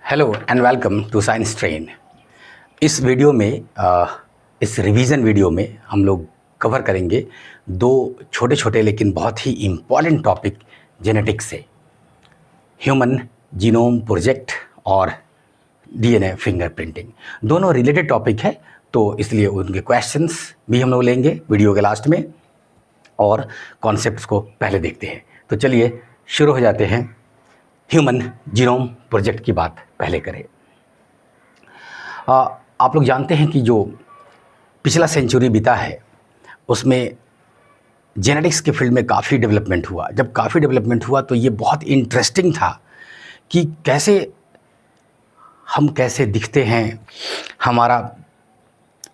Hello and welcome to science train. इस video में इस रिवीजन वीडियो में हम लोग कवर करेंगे दो छोटे छोटे लेकिन बहुत ही इम्पॉर्टेंट टॉपिक जेनेटिक्स से, ह्यूमन जीनोम प्रोजेक्ट और डीएनए फिंगरप्रिंटिंग। दोनों रिलेटेड टॉपिक है, तो इसलिए उनके क्वेश्चंस भी हम लोग लेंगे वीडियो के लास्ट में और कॉन्सेप्ट्स को पहले देखते हैं। तो चलिए शुरू हो जाते हैं। ह्यूमन जीनोम प्रोजेक्ट की बात पहले करें। आप लोग जानते हैं कि जो पिछला सेंचुरी बीता है उसमें जेनेटिक्स के फील्ड में काफ़ी डेवलपमेंट हुआ। जब काफ़ी डेवलपमेंट हुआ तो ये बहुत इंटरेस्टिंग था कि हम कैसे दिखते हैं, हमारा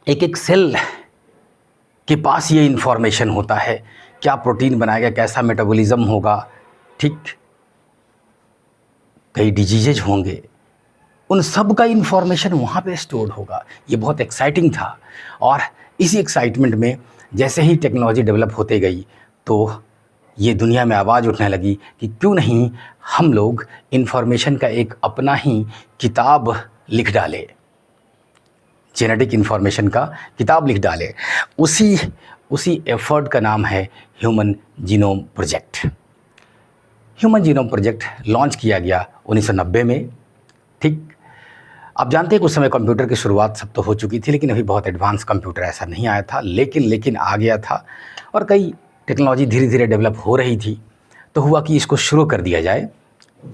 एक एक सेल के पास ये इन्फॉर्मेशन होता है, क्या प्रोटीन बनाएगा, कैसा मेटाबॉलिज्म होगा, ठीक, कई डिजीजेज होंगे, उन सब का इन्फॉर्मेशन वहाँ पे स्टोर होगा। ये बहुत एक्साइटिंग था। और इसी एक्साइटमेंट में जैसे ही टेक्नोलॉजी डेवलप होते गई तो ये दुनिया में आवाज़ उठने लगी कि क्यों नहीं हम लोग इन्फॉर्मेशन का एक अपना ही किताब लिख डाले, जेनेटिक इन्फॉर्मेशन का किताब लिख डाले। उसी एफर्ट का नाम है human genome project. Human genome project launch किया गया 1990 में, ठीक। आप जानते हैं कुछ समय कंप्यूटर की शुरुआत सब तो हो चुकी थी, लेकिन अभी बहुत एडवांस कंप्यूटर ऐसा नहीं आया था, लेकिन आ गया था और कई टेक्नोलॉजी धीरे धीरे डेवलप हो रही थी। तो हुआ कि इसको शुरू कर दिया जाए।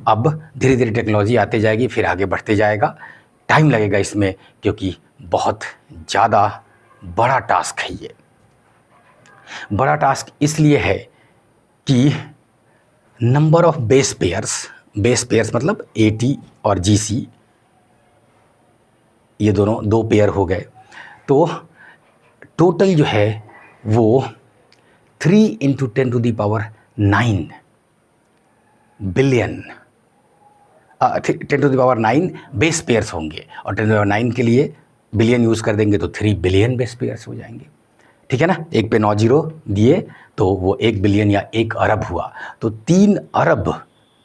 अब धीरे धीरे टेक्नोलॉजी आते जाएगी, फिर आगे बढ़ते जाएगा, टाइम लगेगा इसमें, क्योंकि बहुत ज़्यादा बड़ा टास्क है ये। बड़ा टास्क इसलिए है कि नंबर ऑफ बेस पेयर्स मतलब AT और GC, ये दोनों दो पेयर हो गए, तो टोटल जो है वो 3 × 10⁹ बिलियन 10⁹ बेस पेयर्स होंगे, और 10⁹ के लिए बिलियन यूज़ कर देंगे तो 3 बिलियन बेस पेयर्स हो जाएंगे, ठीक है ना। एक पे 9 जीरो दिए तो वो 1 बिलियन या 1 अरब हुआ, तो 3 अरब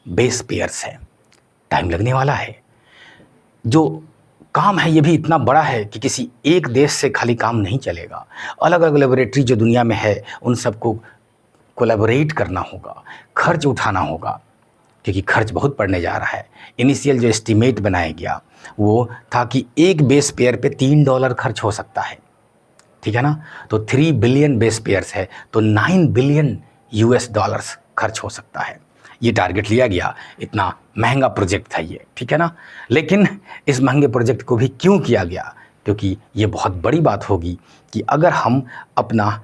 बेस पेयर्स है। टाइम लगने वाला है। जो काम है ये भी इतना बड़ा है कि किसी एक देश से खाली काम नहीं चलेगा। अलग अलग लेबोरेटरी जो दुनिया में है उन सबको कोलैबोरेट करना होगा, खर्च उठाना होगा, क्योंकि खर्च बहुत पड़ने जा रहा है। इनिशियल जो एस्टीमेट बनाया गया वो था कि एक बेस पेयर पे $3 खर्च हो सकता है, ठीक है ना। तो 3 बिलियन बेस पेयर्स है तो $9 बिलियन खर्च हो सकता है। ये टारगेट लिया गया। इतना महंगा प्रोजेक्ट था ये, ठीक है ना। लेकिन इस महंगे प्रोजेक्ट को भी क्यों किया गया, क्योंकि ये बहुत बड़ी बात होगी कि अगर हम अपना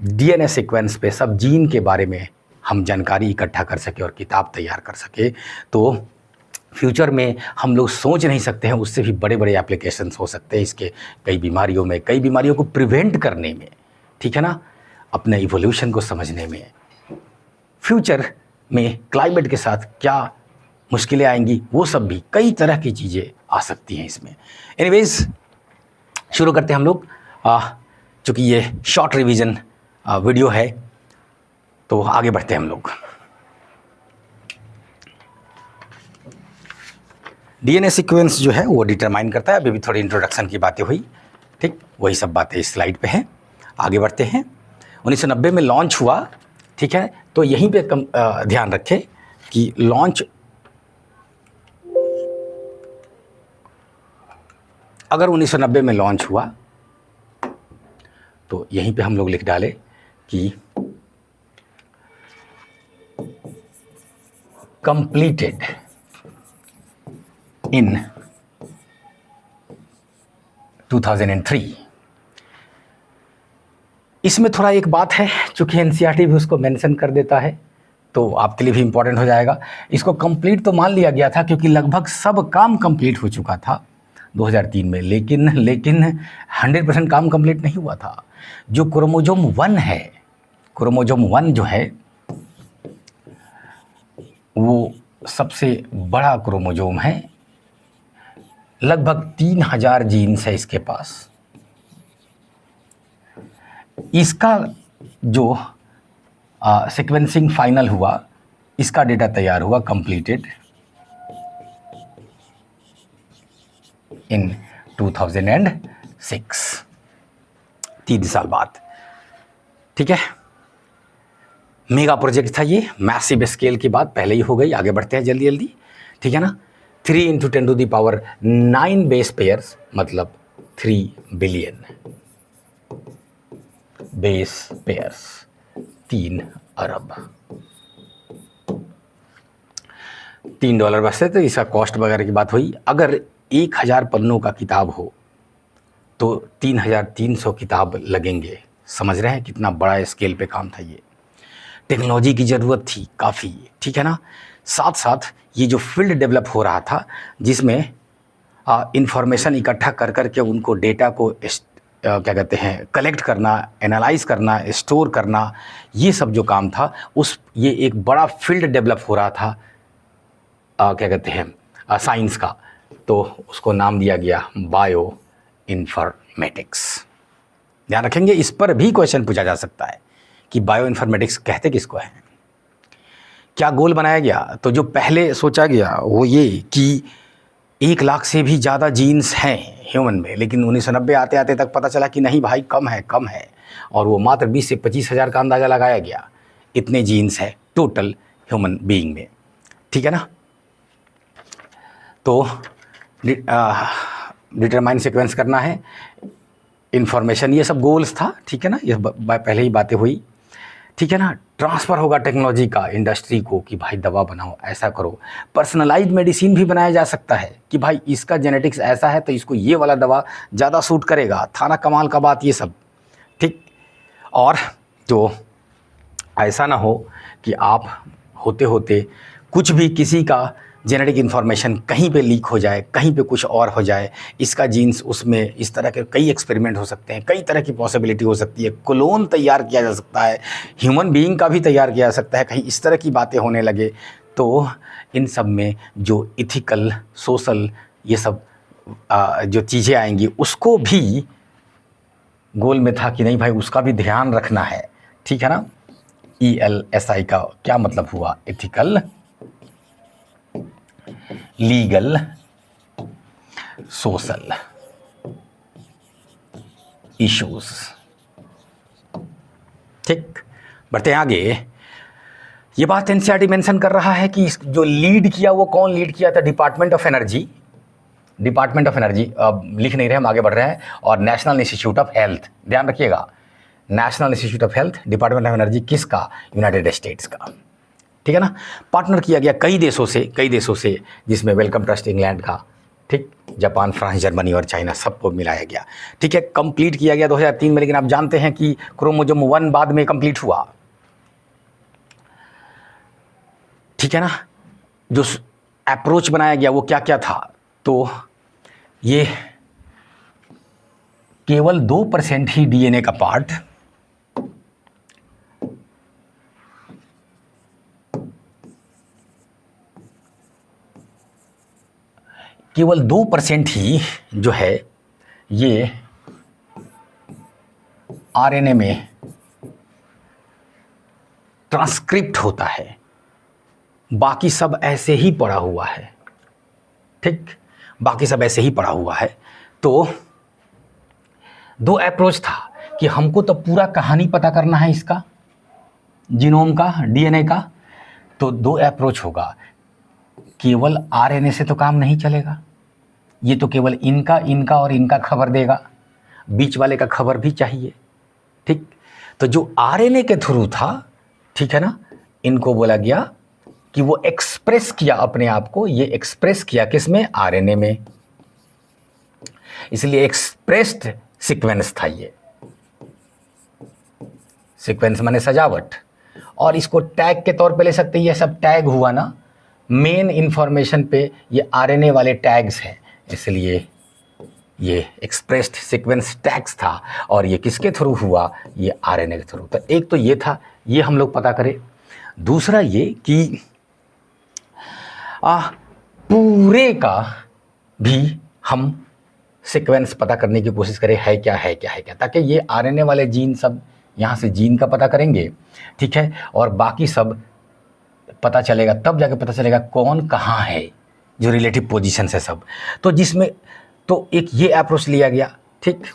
DNA सीक्वेंस पे सब जीन के बारे में हम जानकारी इकट्ठा कर सके और किताब तैयार कर सके, तो फ्यूचर में हम लोग सोच नहीं सकते हैं, उससे भी बड़े बड़े एप्लीकेशंस हो सकते हैं इसके, कई बीमारियों को प्रिवेंट करने में, ठीक है ना, अपने इवोल्यूशन को समझने में, फ्यूचर में क्लाइमेट के साथ क्या मुश्किलें आएंगी, वो सब भी कई तरह की चीज़ें आ सकती हैं इसमें। एनीवेज शुरू करते हैं हम लोग। चूँकि ये शॉर्ट रिवीजन वीडियो है तो आगे बढ़ते हैं हम लोग। DNA सीक्वेंस जो है वो डिटरमाइन करता है। अभी भी थोड़ी इंट्रोडक्शन की बातें हुई, ठीक, वही सब बातें इस स्लाइड पे हैं। आगे बढ़ते हैं। 1990 में लॉन्च हुआ, ठीक है। तो यहीं पे ध्यान रखें कि लॉन्च अगर 1990 में लॉन्च हुआ तो यहीं पे हम लोग लिख डालें कि कंप्लीटेड इन 2003। इसमें थोड़ा एक बात है, चूँकि NCERT भी उसको मेंशन कर देता है तो आपके लिए भी इम्पोर्टेंट हो जाएगा। इसको कंप्लीट तो मान लिया गया था क्योंकि लगभग सब काम कंप्लीट हो चुका था 2003 में, लेकिन 100% काम कंप्लीट नहीं हुआ था। जो क्रोमोजोम 1 है, क्रोमोजोम 1 जो है वो सबसे बड़ा क्रोमोजोम है, लगभग 3000 जीन्स है इसके पास। इसका जो सीक्वेंसिंग फाइनल हुआ, इसका डेटा तैयार हुआ कंप्लीटेड इन 2006, 3 साल बाद। ठीक है, मेगा प्रोजेक्ट था ये, मैसिव स्केल की बात पहले ही हो गई। आगे बढ़ते हैं जल्दी जल्दी, ठीक है ना। 3 × 10⁹ बेस पेयर्स मतलब 3 बिलियन बेस पेयर्स, 3 अरब। $3 बचते तो इसका कॉस्ट वगैरह की बात हुई। अगर 1000 पन्नों का किताब हो तो 3300 किताब लगेंगे। समझ रहे हैं कितना बड़ा स्केल पे काम था ये। टेक्नोलॉजी की ज़रूरत थी काफ़ी, ठीक है ना। साथ साथ ये जो फील्ड डेवलप हो रहा था, जिसमें इंफॉर्मेशन इकट्ठा कर कर के उनको डेटा को क्या कहते हैं कलेक्ट करना, एनालाइज करना, स्टोर करना, ये सब जो काम था ये एक बड़ा फील्ड डेवलप हो रहा था क्या कहते हैं साइंस का। तो उसको नाम दिया गया बायो इन्फॉर्मेटिक्स। ध्यान रखेंगे, इस पर भी क्वेश्चन पूछा जा सकता है कि बायो इन्फॉर्मेटिक्स कहते किसको है। क्या गोल बनाया गया? तो जो पहले सोचा गया वो ये कि 1 लाख से भी ज़्यादा जीन्स हैं ह्यूमन में, लेकिन 1990 आते आते तक पता चला कि नहीं भाई, कम है, और वो मात्र 20 से 25 हज़ार का अंदाज़ा लगाया गया, इतने जीन्स है टोटल ह्यूमन बीइंग में, ठीक है ना। तो डिटरमाइन सीक्वेंस करना है, इन्फॉर्मेशन, ये सब गोल्स था, ठीक है ना। ये पहले ही बातें हुई, ठीक है ना। ट्रांसफ़र होगा टेक्नोलॉजी का इंडस्ट्री को कि भाई दवा बनाओ, ऐसा करो। पर्सनलाइज्ड मेडिसिन भी बनाया जा सकता है कि भाई इसका जेनेटिक्स ऐसा है तो इसको ये वाला दवा ज़्यादा सूट करेगा, था ना कमाल का बात ये सब, ठीक। और तो ऐसा ना हो कि आप होते होते कुछ भी किसी का जेनेटिक इन्फॉर्मेशन कहीं पे लीक हो जाए, कहीं पे कुछ और हो जाए, इसका जीन्स उसमें, इस तरह के कई एक्सपेरिमेंट हो सकते हैं, कई तरह की पॉसिबिलिटी हो सकती है। क्लोन तैयार किया जा सकता है, ह्यूमन बीइंग का भी तैयार किया जा सकता है। कहीं इस तरह की बातें होने लगे तो इन सब में जो इथिकल, सोशल, ये सब जो चीज़ें आएंगी, उसको भी गोल में था कि नहीं भाई उसका भी ध्यान रखना है, ठीक है ना। ELSI का क्या मतलब हुआ? इथिकल, लीगल, सोशल इश्यूज, ठीक। बढ़ते हैं आगे। ये बात एनसीईआरटी मेंशन कर रहा है कि जो लीड किया वो कौन लीड किया था? डिपार्टमेंट ऑफ एनर्जी, लिख नहीं रहे हम, आगे बढ़ रहे हैं। और नेशनल इंस्टीट्यूट ऑफ हेल्थ, ध्यान रखिएगा, national institute of health, department of energy किसका? यूनाइटेड स्टेट्स का, ठीक है ना। पार्टनर किया गया कई देशों से, जिसमें वेलकम ट्रस्ट इंग्लैंड का, ठीक, जापान, फ्रांस, जर्मनी और चाइना, सबको मिलाया गया, ठीक है। कंप्लीट किया गया 2003 में, लेकिन आप जानते हैं कि क्रोमोसोम 1 बाद में कंप्लीट हुआ, ठीक है ना। जो अप्रोच बनाया गया वो क्या क्या था? तो ये केवल 2% ही DNA का पार्ट, केवल 2% ही जो है ये RNA में ट्रांसक्रिप्ट होता है, बाकी सब ऐसे ही पड़ा हुआ है, ठीक, बाकी सब ऐसे ही पड़ा हुआ है। तो 2 अप्रोच था कि हमको तो पूरा कहानी पता करना है इसका, जीनोम का, DNA का। तो 2 अप्रोच होगा, केवल RNA से तो काम नहीं चलेगा, ये तो केवल इनका और इनका खबर देगा, बीच वाले का खबर भी चाहिए, ठीक। तो जो RNA के थ्रू था, ठीक है ना, इनको बोला गया कि वो एक्सप्रेस किया अपने आप को, ये एक्सप्रेस किया किसमें? RNA में, इसलिए एक्सप्रेस्ड सीक्वेंस था ये। सीक्वेंस माने सजावट, और इसको टैग के तौर पे ले सकते हैं, ये सब टैग हुआ ना, मेन इंफॉर्मेशन पे ये RNA वाले टैग्स हैं, इसलिए ये एक्सप्रेस्ड सीक्वेंस टैग्स था। और ये किसके थ्रू हुआ? ये RNA के थ्रू। तो एक तो ये था, ये हम लोग पता करें। दूसरा ये कि पूरे का भी हम सीक्वेंस पता करने की कोशिश करें, है क्या, ताकि ये RNA वाले जीन सब, यहाँ से जीन का पता करेंगे, ठीक है, और बाकी सब पता चलेगा, तब जाके पता चलेगा कौन कहाँ है, जो रिलेटिव पोजीशन है सब। तो जिसमें तो एक ये अप्रोच लिया गया, ठीक।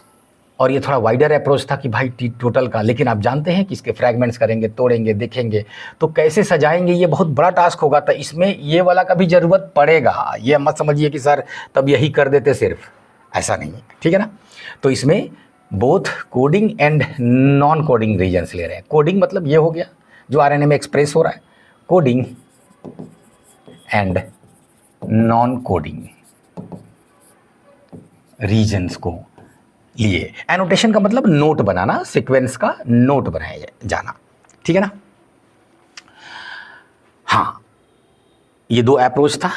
और ये थोड़ा वाइडर अप्रोच था कि भाई टोटल का, लेकिन आप जानते हैं कि इसके फ्रैगमेंट्स करेंगे, तोड़ेंगे, देखेंगे तो कैसे सजाएंगे, ये बहुत बड़ा टास्क होगा। तो इसमें ये वाला का भी ज़रूरत पड़ेगा। ये मत समझिए कि सर तब यही कर देते, सिर्फ ऐसा नहीं है, ठीक है ना। तो इसमें both coding and non coding regions ले रहे हैं। कोडिंग मतलब ये हो गया जो आरएनए में एक्सप्रेस हो रहा है, coding and non coding regions को लिए। एनोटेशन का मतलब नोट बनाना, सीक्वेंस का नोट बनाया जाना, ठीक है ना। हाँ, ये दो अप्रोच था,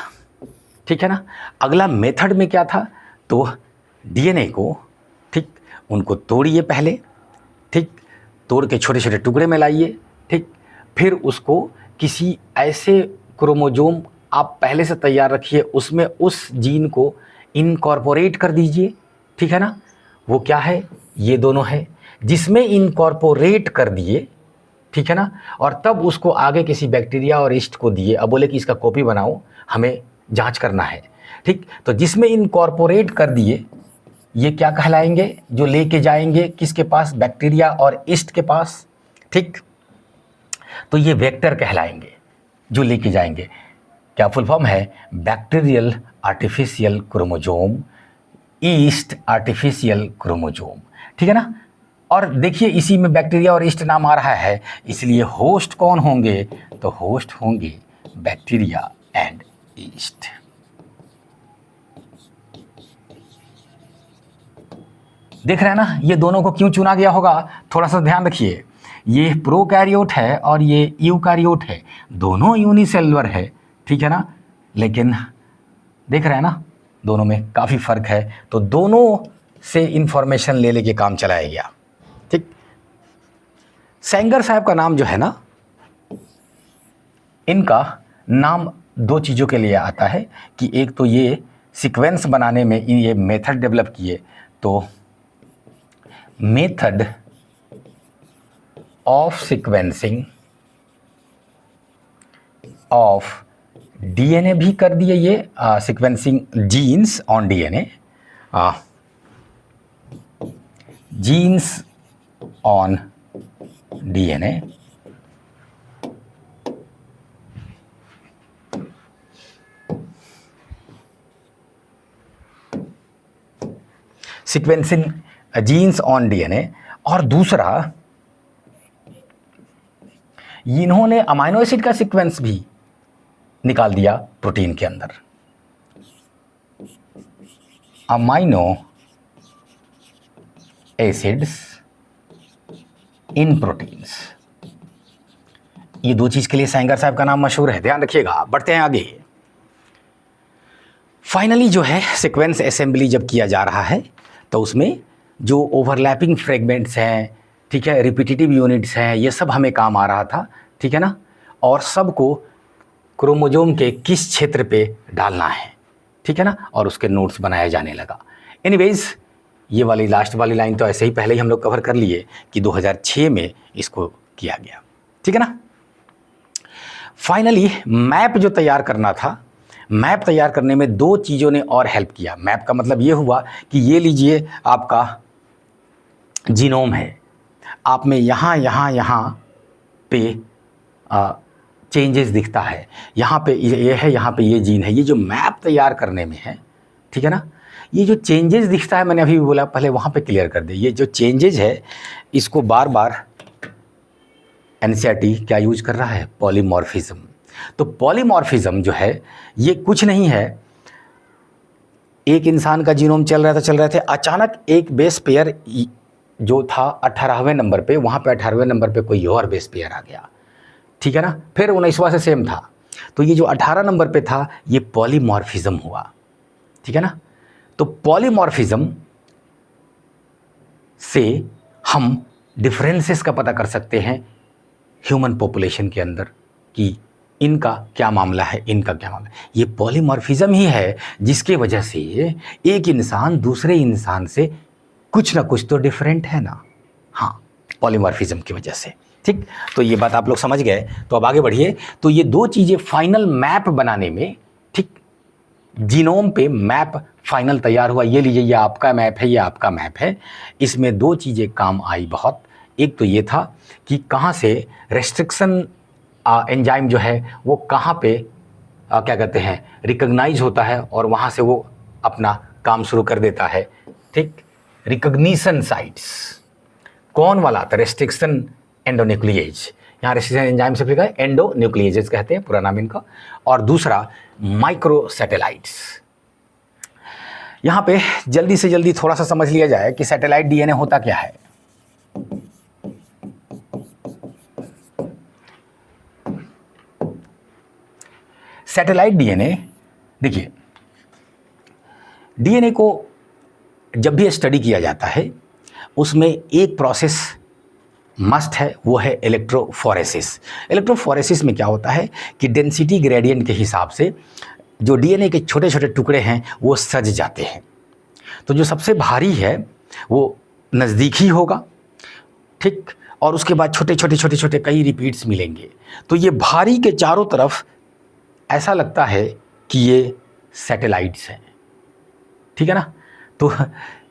ठीक है ना। अगला मेथड में क्या था, तो डीएनए को, ठीक, उनको तोड़िए पहले, ठीक, तोड़ के छोटे छोटे टुकड़े में लाइए, ठीक, फिर उसको किसी ऐसे क्रोमोजोम आप पहले से तैयार रखिए, उसमें उस जीन को इनकॉर्पोरेट कर दीजिए, ठीक है ना। वो क्या है, ये दोनों है, जिसमें इनकॉर्पोरेट कर दिए, ठीक है ना, और तब उसको आगे किसी बैक्टीरिया और ईस्ट को दिए। अब बोले कि इसका कॉपी बनाओ, हमें जांच करना है, ठीक। तो जिसमें इनकॉर्पोरेट कर दिए, ये क्या कहलाएंगे, जो लेके जाएंगे किसके पास, बैक्टीरिया और ईस्ट के पास, ठीक। तो ये वेक्टर कहलाएंगे जो लेके जाएंगे। क्या फुल फॉर्म है, bacterial artificial chromosome, east artificial chromosome, ठीक है ना। और देखिए इसी में बैक्टीरिया और ईस्ट नाम आ रहा है, इसलिए होस्ट कौन होंगे, तो होस्ट होंगे बैक्टीरिया एंड ईस्ट। देख रहे हैं ना, ये दोनों को क्यों चुना गया होगा, थोड़ा सा ध्यान रखिए। ये प्रोकैरियोट है और ये यूकैरियोट है, दोनों यूनिसेलुलर है, ठीक है ना। लेकिन देख रहे हैं ना, दोनों में काफ़ी फर्क है, तो दोनों से इंफॉर्मेशन ले लेके काम चलाया गया, ठीक। सेंगर साहब का नाम जो है ना, इनका नाम दो चीज़ों के लिए आता है कि एक तो ये सीक्वेंस बनाने में ये मेथड डेवलप किए, तो method of sequencing of DNA भी कर दिए, ये sequencing genes on DNA, genes on DNA, sequencing genes on DNA. और दूसरा, इन्होंने अमाइनो एसिड का सीक्वेंस भी निकाल दिया प्रोटीन के अंदर, अमाइनो एसिड्स इन प्रोटीन्स। ये दो चीज के लिए सेंगर साहब का नाम मशहूर है, ध्यान रखिएगा। बढ़ते हैं आगे। फाइनली जो है सीक्वेंस असेंबली जब किया जा रहा है, तो उसमें जो ओवरलैपिंग फ्रेगमेंट्स हैं, ठीक है, रिपीटिटिव यूनिट्स हैं, ये सब हमें काम आ रहा था, ठीक है ना। और सबको क्रोमोजोम के किस क्षेत्र पे डालना है, ठीक है ना, और उसके नोट्स बनाया जाने लगा। एनीवेज, ये वाली लास्ट वाली लाइन तो ऐसे ही पहले ही हम लोग कवर कर लिए कि 2006 में इसको किया गया, ठीक है ना। फाइनली मैप जो तैयार करना था, मैप तैयार करने में दो चीज़ों ने और हेल्प किया। मैप का मतलब ये हुआ कि ये लीजिए आपका जीनोम है, आप में यहाँ पे चेंजेस दिखता है, यहाँ पे ये है, यहाँ पे ये जीन है। ये जो मैप तैयार करने में है, ठीक है ना, ये जो चेंजेस दिखता है, मैंने अभी भी बोला, पहले वहाँ पे क्लियर कर दे। ये जो चेंजेस है, इसको बार बार एनसीईआरटी क्या यूज कर रहा है, पॉलीमॉर्फिज्म। तो पॉलीमॉर्फिज्म जो है ये कुछ नहीं है, एक इंसान का जीनोम चल रहे थे, अचानक एक बेस पेयर जो था 18वें नंबर पे, वहाँ पे 18वें नंबर पे कोई और बेस पेयर आ गया, ठीक है ना, फिर 19वां से सेम था। तो ये जो 18 नंबर पे था, ये पॉलीमॉर्फिज्म हुआ, ठीक है ना। तो पॉलीमॉर्फिज्म से हम डिफरेंसेस का पता कर सकते हैं ह्यूमन पॉपुलेशन के अंदर कि इनका क्या मामला है, इनका क्या मामला है। ये पॉलीमॉर्फिज्म ही है जिसके वजह से एक इंसान दूसरे इंसान से कुछ ना कुछ तो डिफरेंट है ना। हाँ, पॉलीमॉर्फिज्म की वजह से, ठीक। तो ये बात आप लोग समझ गए, तो अब आगे बढ़िए। तो ये दो चीज़ें फाइनल मैप बनाने में, ठीक, जीनोम पे मैप फाइनल तैयार हुआ। ये लीजिए, ये आपका मैप है, ये आपका मैप है। इसमें दो चीज़ें काम आई बहुत। एक तो ये था कि कहाँ से रेस्ट्रिक्शन एंजाइम जो है वो कहाँ पे क्या कहते हैं रिकग्नाइज होता है और वहाँ से वो अपना काम शुरू कर देता है। ठीक, रिकग्निशन साइट्स कौन वाला था? Restriction endonuclease. यहाँ रेस्ट्रिक्शन एंजाइम से फिर एंडोन्यूक्लिएजेस कहते हैं पूरा नाम इनका। और दूसरा माइक्रो सैटेलाइट्स। यहाँ पे जल्दी से जल्दी थोड़ा सा समझ लिया जाए कि सैटेलाइट डीएनए होता क्या है। सैटेलाइट डीएनए, देखिए, डीएनए को जब भी स्टडी किया जाता है उसमें एक प्रोसेस मस्ट है, वो है इलेक्ट्रोफोरेसिस। इलेक्ट्रोफोरेसिस में क्या होता है कि डेंसिटी ग्रेडियंट के हिसाब से जो डीएनए के छोटे छोटे टुकड़े हैं वो सज जाते हैं। तो जो सबसे भारी है वो नज़दीक ही होगा, ठीक, और उसके बाद छोटे छोटे छोटे छोटे कई रिपीट्स मिलेंगे। तो ये भारी के चारों तरफ ऐसा लगता है कि ये सैटेलाइट्स हैं, ठीक है ना। तो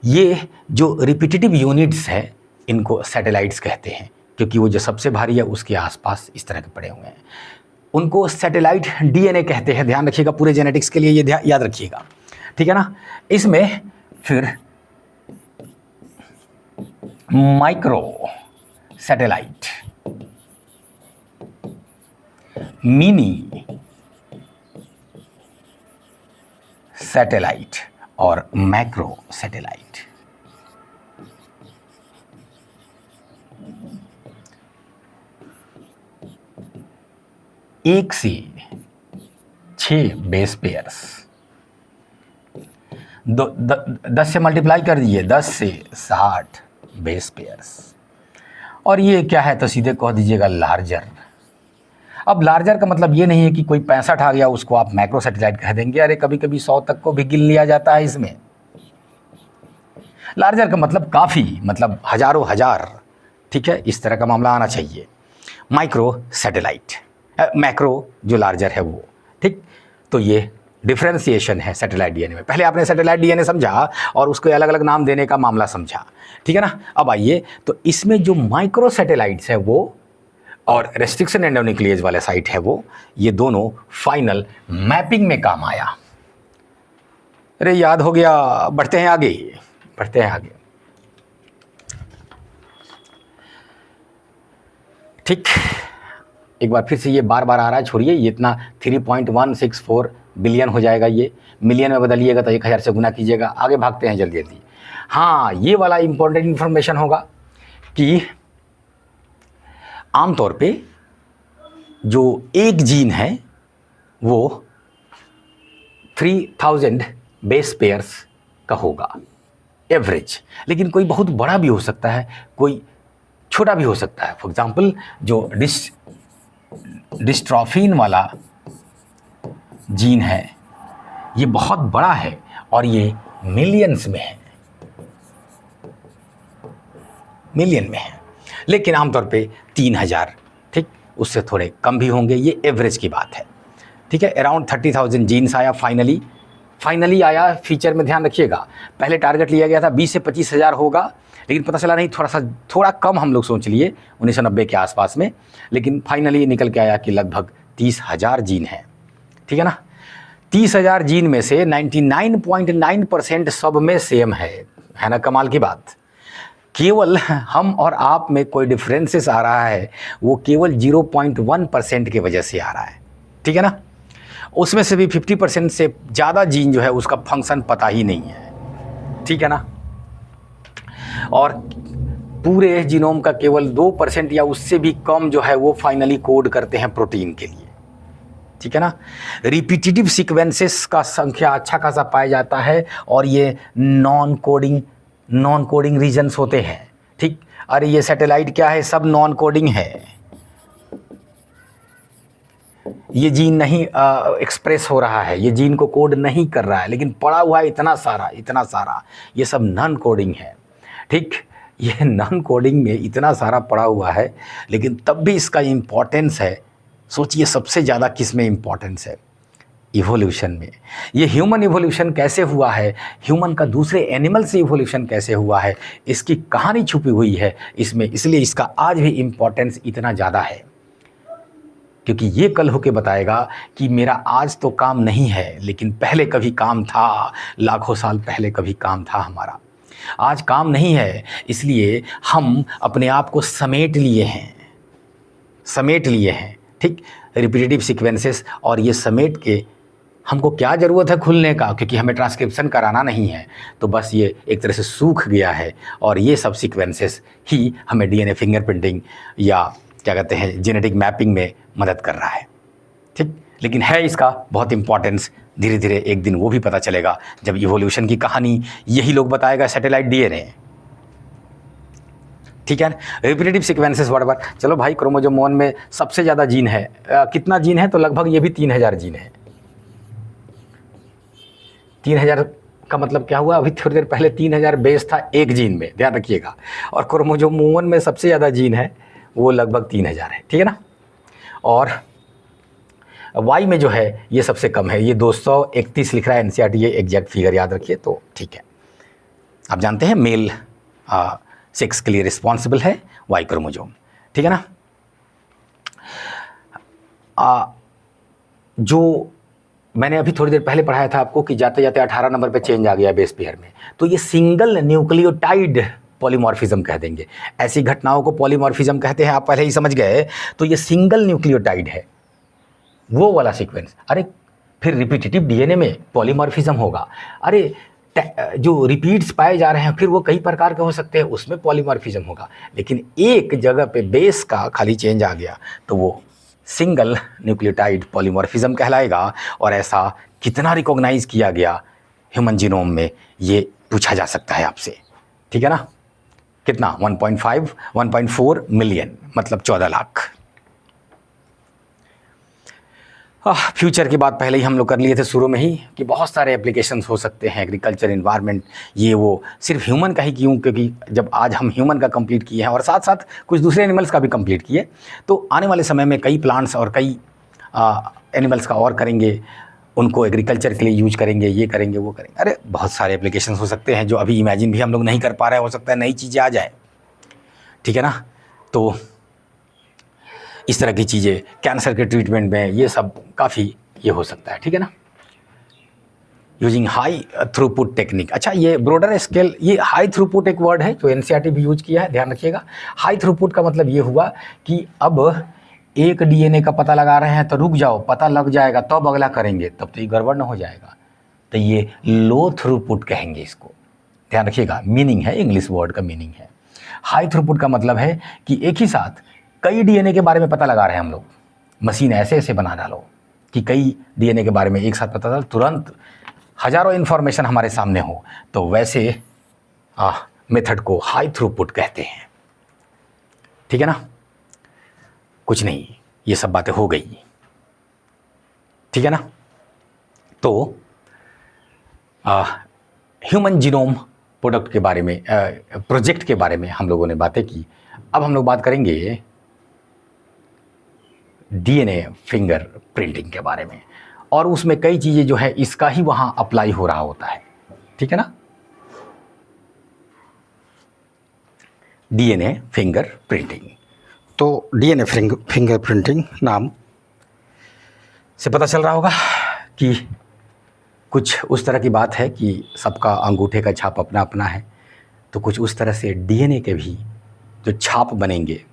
ये जो रिपीटेटिव यूनिट्स हैं इनको सैटेलाइट्स कहते हैं, क्योंकि वो जो सबसे भारी है उसके आसपास इस तरह के पड़े हुए हैं, उनको सैटेलाइट डीएनए कहते हैं। ध्यान रखिएगा, पूरे जेनेटिक्स के लिए ये याद रखिएगा, ठीक है ना। इसमें फिर माइक्रो सैटेलाइट, मिनी सैटेलाइट और मैक्रो सैटेलाइट। एक से 6 बेस पेयर्स, 10 से मल्टीप्लाई कर दीजिए, 10 से 60 बेस पेयर्स। और ये क्या है तो सीधे कह दीजिएगा लार्जर। अब लार्जर का मतलब ये नहीं है कि कोई 65 आ गया उसको आप मैक्रो सैटेलाइट कह देंगे। अरे कभी कभी 100 तक को भी गिन लिया जाता है इसमें। लार्जर का मतलब काफ़ी, मतलब हजारों हजार, ठीक है, इस तरह का मामला आना चाहिए। माइक्रो सैटेलाइट, मैक्रो जो लार्जर है वो, ठीक। तो ये डिफ्रेंसिएशन है सैटेलाइट डीएनए में। पहले आपने सैटेलाइट डीएनए समझा और उसको अलग अलग नाम देने का मामला समझा, ठीक है ना। अब आइए, तो इसमें जो माइक्रो सैटेलाइट्स है वो और रेस्ट्रिक्शन एंडोन्यूक्लिएज वाला साइट है वो, ये दोनों फाइनल मैपिंग में काम आया। अरे याद हो गया, बढ़ते हैं आगे, बढ़ते हैं आगे, ठीक। एक बार फिर से ये बार बार आ रहा है, छोड़िए, ये इतना 3.164 बिलियन हो जाएगा। ये मिलियन में बदलिएगा तो 1000 से गुना कीजिएगा। आगे भागते हैं जल्दी जल्दी। हाँ, ये वाला इंपॉर्टेंट इन्फॉर्मेशन होगा कि आमतौर पे जो एक जीन है वो 3000 बेस पेयर्स का होगा एवरेज, लेकिन कोई बहुत बड़ा भी हो सकता है, कोई छोटा भी हो सकता है। फॉर एग्जांपल जो डिस्ट्रॉफिन वाला जीन है ये बहुत बड़ा है और ये मिलियंस में है, मिलियन में है, लेकिन आमतौर पे 3000, ठीक, उससे थोड़े कम भी होंगे। ये एवरेज की बात है, ठीक है। अराउंड 30,000 जीन्स आया फाइनली आया। फीचर में ध्यान रखिएगा, पहले टारगेट लिया गया था 20 से 25,000 होगा, लेकिन पता चला नहीं, थोड़ा कम हम लोग सोच लिए 1990 के आसपास में, लेकिन फाइनली निकल के आया कि लगभग 30,000 जीन है, ठीक है ना। 30,000 जीन में से 99.9% सब में सेम है ना। कमाल की बात, केवल हम और आप में कोई डिफरेंसेस आ रहा है वो केवल 0.1% की वजह से आ रहा है, ठीक है ना। उसमें से भी 50% से ज़्यादा जीन जो है उसका फंक्शन पता ही नहीं है, ठीक है ना। और पूरे जीनोम का केवल 2% या उससे भी कम जो है वो फाइनली कोड करते हैं प्रोटीन के लिए, ठीक है ना। रिपीटेटिव सीक्वेंसेस का संख्या अच्छा खासा पाया जाता है और ये नॉन कोडिंग रीजन्स होते हैं, ठीक। अरे ये सैटेलाइट क्या है, सब नॉन कोडिंग है। ये जीन नहीं एक्सप्रेस हो रहा है, ये जीन को कोड नहीं कर रहा है, लेकिन पड़ा हुआ है इतना सारा, ये सब नॉन कोडिंग है, ठीक। ये नॉन कोडिंग में इतना सारा पड़ा हुआ है, लेकिन तब भी इसका इम्पोर्टेंस है। सोचिए सबसे ज़्यादा किस में इम्पोर्टेंस है, इवोल्यूशन में। ये ह्यूमन इवोल्यूशन कैसे हुआ है, ह्यूमन का दूसरे एनिमल से इवोल्यूशन कैसे हुआ है, इसकी कहानी छुपी हुई है इसमें। इसलिए इसका आज भी इम्पोर्टेंस इतना ज़्यादा है, क्योंकि ये कल होके बताएगा कि मेरा आज तो काम नहीं है, लेकिन पहले कभी काम था, लाखों साल पहले कभी काम था हमारा। आज काम नहीं है, इसलिए हम अपने आप को समेट लिए हैं, ठीक, रिपीटेटिव सीक्वेंसेस। और ये समेट के हमको क्या ज़रूरत है खुलने का, क्योंकि हमें ट्रांसक्रिप्शन कराना नहीं है, तो बस ये एक तरह से सूख गया है। और ये सब सीक्वेंसेस ही हमें डीएनए फिंगरप्रिंटिंग या क्या कहते हैं जेनेटिक मैपिंग में मदद कर रहा है, ठीक। लेकिन है इसका बहुत इंपॉर्टेंस। धीरे धीरे एक दिन वो भी पता चलेगा जब इवोल्यूशन की कहानी यही लोग बताएगा, सैटेलाइट डीएनए, ठीक है। Repetitive sequences whatever. चलो भाई, क्रोमोसोम 1 में सबसे ज़्यादा जीन है, कितना जीन है, तो लगभग ये भी 3000 जीन है। 3000 का मतलब क्या हुआ, अभी थोड़ी देर पहले 3000 बेस था एक जीन में, ध्यान रखिएगा। और क्रोमोसोम 1 में सबसे ज़्यादा जीन है, वो लगभग 3000 है, ठीक है ना। और वाई में जो है ये सबसे कम है, ये 231 लिख रहा है एनसीईआरटी, ये एग्जैक्ट फिगर याद रखिए तो ठीक है। आप जानते हैं मेल सेक्स के लिए रिस्पॉन्सिबल है वाई क्रोमोसोम, ठीक है ना। जो मैंने अभी थोड़ी देर पहले पढ़ाया था आपको कि जाते जाते 18 नंबर पे चेंज आ गया बेस पेयर में, तो ये सिंगल न्यूक्लियोटाइड पॉलीमॉर्फिज्म कह देंगे। ऐसी घटनाओं को पॉलीमॉर्फिज्म कहते हैं, आप पहले ही समझ गए। तो ये सिंगल न्यूक्लियोटाइड है, वो वाला सीक्वेंस। अरे फिर रिपीटेटिव डीएनए में पॉलीमॉर्फिज्म होगा, अरे जो रिपीट्स पाए जा रहे हैं फिर वो कई प्रकार के हो सकते हैं, उसमें पॉलीमॉर्फिज्म होगा। लेकिन एक जगह पे बेस का खाली चेंज आ गया तो वो सिंगल न्यूक्लियोटाइड पॉलीमॉर्फिज्म कहलाएगा। और ऐसा कितना रिकॉग्नाइज किया गया ह्यूमन जीनोम में, ये पूछा जा सकता है आपसे, ठीक है ना। कितना 1.4 मिलियन, मतलब 14 लाख। फ्यूचर की बात पहले ही हम लोग कर लिए थे शुरू में ही कि बहुत सारे एप्लीकेशंस हो सकते हैं, एग्रीकल्चर, इन्वायरमेंट, ये वो। सिर्फ ह्यूमन का ही क्यों, क्योंकि जब आज हम ह्यूमन का कंप्लीट किए हैं और साथ साथ कुछ दूसरे एनिमल्स का भी कंप्लीट किए, तो आने वाले समय में कई प्लांट्स और कई एनिमल्स का और करेंगे, उनको एग्रीकल्चर के लिए यूज करेंगे, ये करेंगे वो करेंगे। अरे बहुत सारे एप्लीकेशंस हो सकते हैं जो अभी इमेजिन भी हम लोग नहीं कर पा रहे, हो सकता है नई चीज़ें आ जाए, ठीक है ना। तो इस तरह की चीज़ें कैंसर के ट्रीटमेंट में ये सब काफ़ी ये हो सकता है, ठीक है ना। Using high throughput technique. अच्छा, ये ब्रॉडर स्केल, ये हाई थ्रूपुट एक वर्ड है जो एनसीईआरटी भी यूज किया है, ध्यान रखिएगा। हाई थ्रूपुट का मतलब ये हुआ कि अब एक डीएनए का पता लगा रहे हैं तो रुक जाओ, पता लग जाएगा तब अगला करेंगे, तब तो ये गड़बड़ ना हो जाएगा, तो ये लो थ्रूपुट कहेंगे इसको, ध्यान रखिएगा। मीनिंग है, इंग्लिश वर्ड का मीनिंग है। हाई थ्रूपुट का मतलब है कि एक ही साथ कई डीएनए के बारे में पता लगा रहे हैं हम लोग, मशीन ऐसे ऐसे बना डालो कि कई डीएनए के बारे में एक साथ पता चल, तुरंत हज़ारों इन्फॉर्मेशन हमारे सामने हो, तो वैसे मेथड को हाई थ्रूपुट कहते हैं, ठीक है ना। कुछ नहीं, ये सब बातें हो गई, ठीक है ना। तो ह्यूमन जीनोम प्रोडक्ट के बारे में, प्रोजेक्ट के बारे में हम लोगों ने बातें की। अब हम लोग बात करेंगे डीएनए फिंगर प्रिंटिंग के बारे में, और उसमें कई चीज़ें जो है इसका ही वहाँ अप्लाई हो रहा होता है, ठीक है ना। डीएनए फिंगर प्रिंटिंग, तो डीएनए फिंगर प्रिंटिंग नाम से पता चल रहा होगा कि कुछ उस तरह की बात है कि सबका अंगूठे का छाप अपना अपना है, तो कुछ उस तरह से डीएनए के भी जो छाप बनेंगे,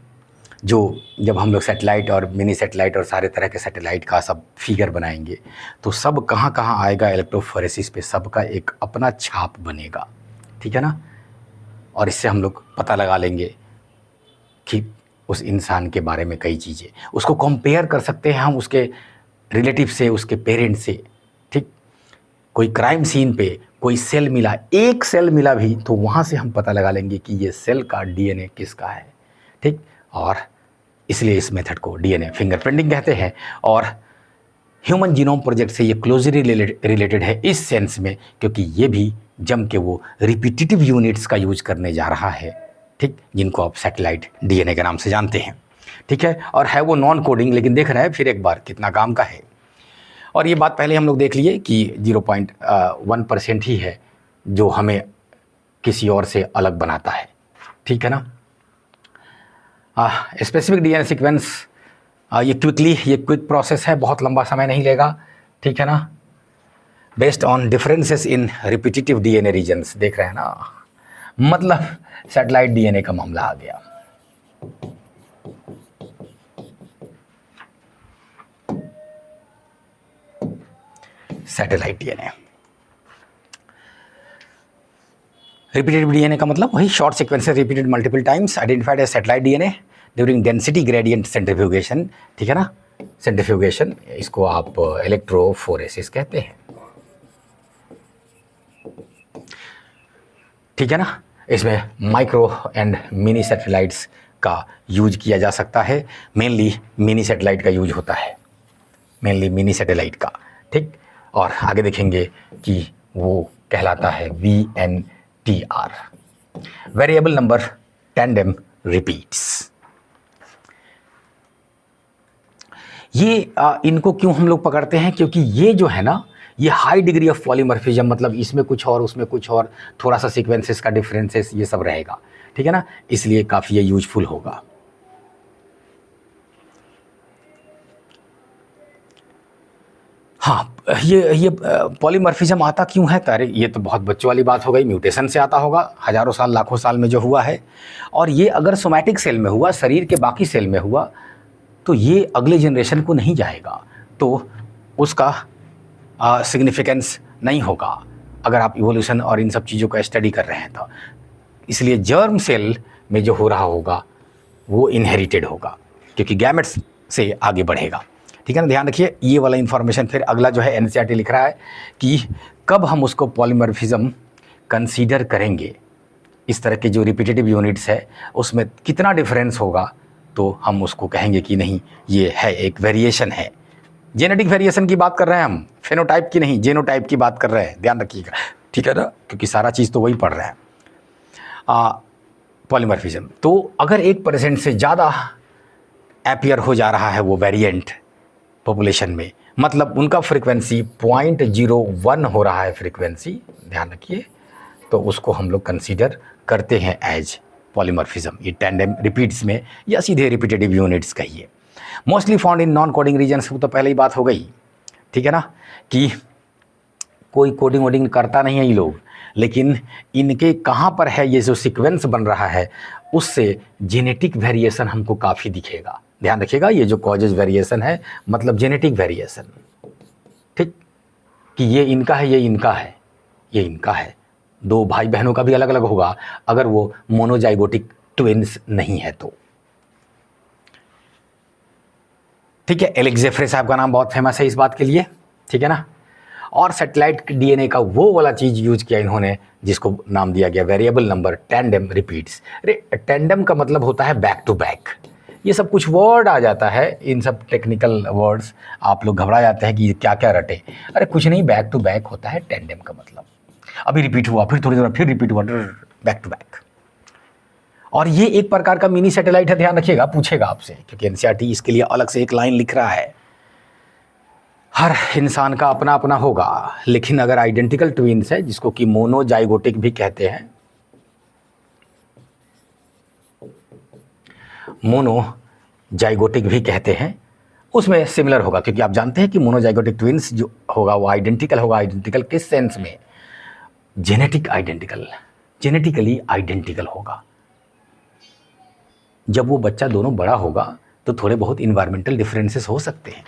जो जब हम लोग सैटेलाइट और मिनी सैटेलाइट और सारे तरह के सैटेलाइट का सब फिगर बनाएंगे, तो सब कहाँ कहाँ आएगा, इलेक्ट्रोफोरेसिस पे सबका एक अपना छाप बनेगा, ठीक है ना। और इससे हम लोग पता लगा लेंगे कि उस इंसान के बारे में कई चीज़ें, उसको कंपेयर कर सकते हैं हम उसके रिलेटिव से, उसके पेरेंट से, ठीक। कोई क्राइम सीन पे कोई सेल मिला, एक सेल मिला भी, तो वहाँ से हम पता लगा लेंगे कि ये सेल का डीएनए किसका है, ठीक। और इसलिए इस मेथड को डीएनए फिंगरप्रिंटिंग कहते हैं। और ह्यूमन जीनोम प्रोजेक्ट से ये क्लोजली रिलेटेड है इस सेंस में, क्योंकि ये भी जम के वो रिपीटेटिव यूनिट्स का यूज करने जा रहा है, ठीक, जिनको आप सैटेलाइट डीएनए के नाम से जानते हैं, ठीक है। और है वो नॉन कोडिंग, लेकिन देख रहे हैं फिर एक बार कितना काम का है। और ये बात पहले हम लोग देख लिए कि 0.1% ही है जो हमें किसी और से अलग बनाता है, ठीक है ना। स्पेसिफिक डीएनए सीक्वेंस, ये क्विक प्रोसेस है, बहुत लंबा समय नहीं लेगा, ठीक है ना। Based on differences in repetitive DNA regions, देख रहे हैं ना, मतलब सैटेलाइट डीएनए का मामला आ गया। सैटेलाइट डीएनए, रिपीटेड डीएनए का मतलब वही short sequences repeated multiple times identified as satellite DNA during density gradient centrifugation, ठीक है ना। सेंट्रीफ्यूगेशन, इसको आप इलेक्ट्रोफोरेसिस कहते हैं, ठीक है ना। इसमें माइक्रो एंड मिनी सैटेलाइट्स का यूज किया जा सकता है, मेनली मिनी सैटेलाइट का यूज होता है, मेनली मिनी सैटेलाइट का, ठीक। और आगे देखेंगे कि वो कहलाता है VNTR, variable number tandem repeats. ये इनको क्यों हम लोग पकड़ते हैं, क्योंकि ये जो है ना, ये हाई डिग्री ऑफ पॉलीमॉर्फिज्म, मतलब इसमें कुछ और उसमें कुछ और, थोड़ा सा सीक्वेंसेस का डिफरेंसेस ये सब रहेगा, ठीक है ना, इसलिए काफ़ी ये यूजफुल होगा। हाँ, ये पॉलीमॉर्फिज्म आता क्यों है, तारे ये तो बहुत बच्चों वाली बात हो गई, म्यूटेशन से आता होगा, हजारों साल लाखों साल में जो हुआ है। और ये अगर सोमैटिक सेल में हुआ, शरीर के बाकी सेल में हुआ, तो ये अगले जनरेशन को नहीं जाएगा, तो उसका सिग्निफिकेंस नहीं होगा अगर आप इवोल्यूशन और इन सब चीज़ों का स्टडी कर रहे हैं तो। इसलिए जर्म सेल में जो हो रहा होगा वो इनहेरिटेड होगा, क्योंकि गैमेट्स से आगे बढ़ेगा, ठीक है ना। ध्यान रखिए ये वाला इन्फॉर्मेशन। फिर अगला जो है NCERT लिख रहा है कि कब हम उसको पॉलीमॉर्फिज्म कंसीडर करेंगे, इस तरह के जो रिपीटेटिव यूनिट्स है उसमें कितना डिफरेंस होगा, तो हम उसको कहेंगे कि नहीं ये है एक वेरिएशन है। जेनेटिक वेरिएशन की बात कर रहे हैं हम, फेनोटाइप की नहीं, जेनोटाइप की बात कर रहे हैं, ध्यान रखिएगा, ठीक है ना, क्योंकि सारा चीज़ तो वही पढ़ रहे हैं। पॉलीमॉर्फिज्म, तो अगर 1% से ज़्यादा अपीयर हो जा रहा है वो वेरिएंट पॉपुलेशन में, मतलब उनका फ्रीक्वेंसी 0.01 हो रहा है फ्रीक्वेंसी, ध्यान रखिए, तो उसको हम लोग कंसीडर करते हैं एज पॉलीमॉर्फिज्म। ये टैंडेम रिपीट्स में या सीधे रिपीटेटिव यूनिट्स कहिए। Mostly found in non coding regions, वो तो पहले ही बात हो गई, ठीक है ना, कि कोई कोडिंग वोडिंग करता नहीं है ये लोग, लेकिन इनके कहाँ पर है ये जो सीक्वेंस बन रहा है उससे जेनेटिक वेरिएशन हमको काफ़ी दिखेगा। ध्यान रखिएगा, ये जो कॉजेज वेरिएशन है मतलब जेनेटिक वेरिएशन, ठीक, कि ये इनका है, ये इनका है, ये इनका है। दो भाई बहनों का भी अलग अलग होगा अगर वो मोनोजाइगोटिक ट्विन्स नहीं है तो, ठीक है। एलेक्स जेफ्रे साहब का नाम बहुत फेमस है इस बात के लिए, ठीक है ना। और सैटेलाइट डीएनए का वो वाला चीज़ यूज किया इन्होंने जिसको नाम दिया गया variable number tandem repeats. Tandem का मतलब होता है बैक टू बैक। ये सब कुछ वर्ड आ जाता है, इन सब टेक्निकल वर्ड्स, आप लोग घबरा जाते हैं कि क्या क्या रटे, अरे कुछ नहीं, बैक टू बैक होता है टैंडेम का मतलब। अभी रिपीट हुआ, फिर थोड़ी देर फिर रिपीट हुआ, बैक टू बैक। और ये एक प्रकार का मिनी सैटेलाइट है, ध्यान रखिएगा, पूछेगा आपसे, क्योंकि NCERT इसके लिए अलग से एक लाइन लिख रहा है। हर इंसान का अपना अपना होगा, लेकिन अगर आइडेंटिकल ट्विन्स है जिसको कि मोनोजाइगोटिक भी कहते हैं, मोनोजाइगोटिक भी कहते हैं, उसमें सिमिलर होगा, क्योंकि आप जानते हैं कि मोनोजाइगोटिक ट्विन्स जो होगा वो आइडेंटिकल होगा। आइडेंटिकल किस सेंस में? जेनेटिक आइडेंटिकल, जेनेटिकली आइडेंटिकल होगा। जब वो बच्चा दोनों बड़ा होगा तो थोड़े बहुत इन्वायरमेंटल डिफरेंसेस हो सकते हैं,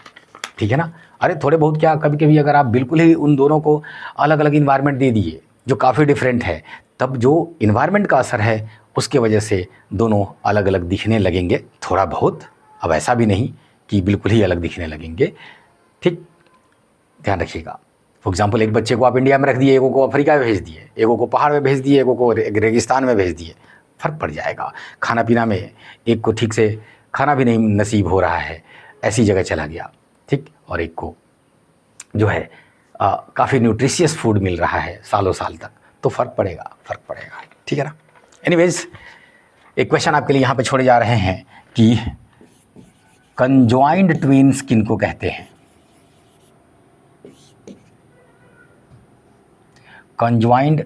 ठीक है ना। अरे थोड़े बहुत क्या, कभी कभी अगर आप बिल्कुल ही उन दोनों को अलग अलग इन्वायरमेंट दे दिए जो काफ़ी डिफरेंट है, तब जो इन्वायरमेंट का असर है उसके वजह से दोनों अलग अलग दिखने लगेंगे थोड़ा बहुत। अब ऐसा भी नहीं कि बिल्कुल ही अलग दिखने लगेंगे, ठीक, ध्यान रखिएगा। फॉर एग्जाम्पल, एक बच्चे को आप इंडिया में रख दिए, एगो को अफ्रीका में भेज दिए, एगो को पहाड़ में भेज दिए, एगो को रेगिस्तान में भेज दिए, फ़र्क पड़ जाएगा। खाना पीना में एक को ठीक से खाना भी नहीं नसीब हो रहा है, ऐसी जगह चला गया, ठीक, और एक को जो है काफ़ी न्यूट्रिशियस फूड मिल रहा है सालों साल तक, तो फ़र्क पड़ेगा, ठीक है ना। एनीवेज, एक क्वेश्चन आपके लिए यहाँ पे छोड़े जा रहे हैं कि कंजॉइंड ट्विन्स किनको कहते हैं? कंजॉइंड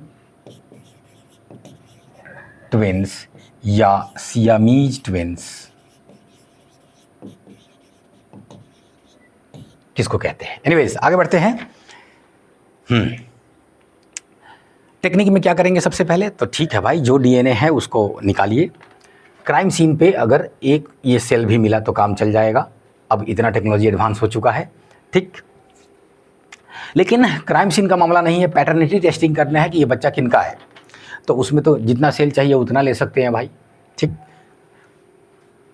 ट्विंस या सियामीज ट्विंस किसको कहते हैं। एनीवेज आगे बढ़ते हैं। टेक्निक में क्या करेंगे सबसे पहले, तो ठीक है भाई, जो डीएनए है उसको निकालिए। क्राइम सीन पे अगर एक ये सेल भी मिला तो काम चल जाएगा, अब इतना टेक्नोलॉजी एडवांस हो चुका है, ठीक। लेकिन क्राइम सीन का मामला नहीं है, पैटर्निटी टेस्टिंग करना है कि ये बच्चा किनका है, तो उसमें तो जितना सेल चाहिए उतना ले सकते हैं भाई, ठीक।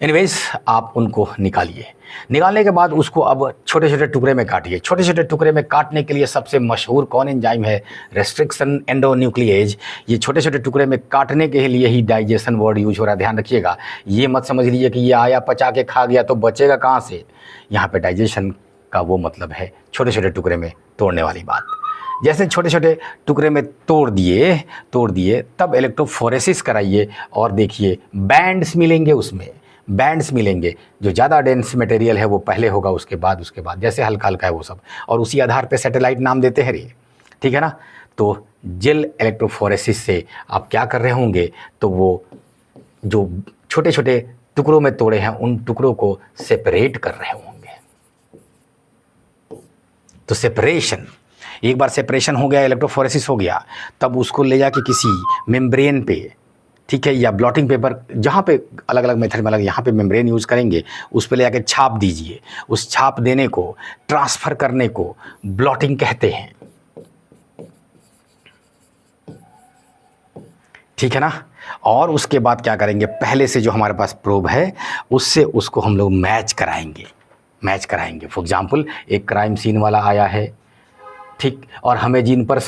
एनीवेज आप उनको निकालिए। निकालने के बाद उसको अब छोटे छोटे टुकड़े में काटिए। छोटे छोटे टुकड़े में काटने के लिए सबसे मशहूर कौन एंजाइम है, रेस्ट्रिक्शन एंडोन्यूक्लिएज। ये छोटे छोटे टुकड़े में काटने के लिए ही डाइजेशन वर्ड यूज हो रहा है, ध्यान रखिएगा। ये मत समझ लीजिए कि ये आया पचा के खा गया तो बचेगा कहाँ से, यहाँ पे डाइजेशन का वो मतलब है छोटे छोटे टुकड़े में तोड़ने वाली बात। जैसे छोटे छोटे टुकड़े में तोड़ दिए तब इलेक्ट्रोफोरेसिस कराइए और देखिए बैंड्स मिलेंगे, उसमें बैंड्स मिलेंगे। जो ज़्यादा डेंस मटेरियल है वो पहले होगा, उसके बाद जैसे हल्का हल्का है वो सब, और उसी आधार पे सैटेलाइट नाम देते हैं रे, ठीक है ना। तो जेल इलेक्ट्रोफोरेसिस से आप क्या कर रहे होंगे, तो वो जो छोटे छोटे टुकड़ों में तोड़े हैं उन टुकड़ों को सेपरेट कर रहे होंगे। तो सेपरेशन, एक बार सेपरेशन हो गया, इलेक्ट्रोफोरेसिस हो गया, तब उसको ले जाके किसी मेम्ब्रेन पे, ठीक है, या ब्लॉटिंग पेपर, जहाँ पे अलग अलग मेथड में अलग, यहाँ पे मेम्ब्रेन यूज़ करेंगे, उस पे ले जाके छाप दीजिए। उस छाप देने को, ट्रांसफ़र करने को ब्लॉटिंग कहते हैं, ठीक है ना। और उसके बाद क्या करेंगे, पहले से जो हमारे पास प्रोब है उससे उसको हम लोग मैच कराएंगे। फॉर एग्जांपल एक क्राइम सीन वाला आया है, ठीक, और हमें जिन पर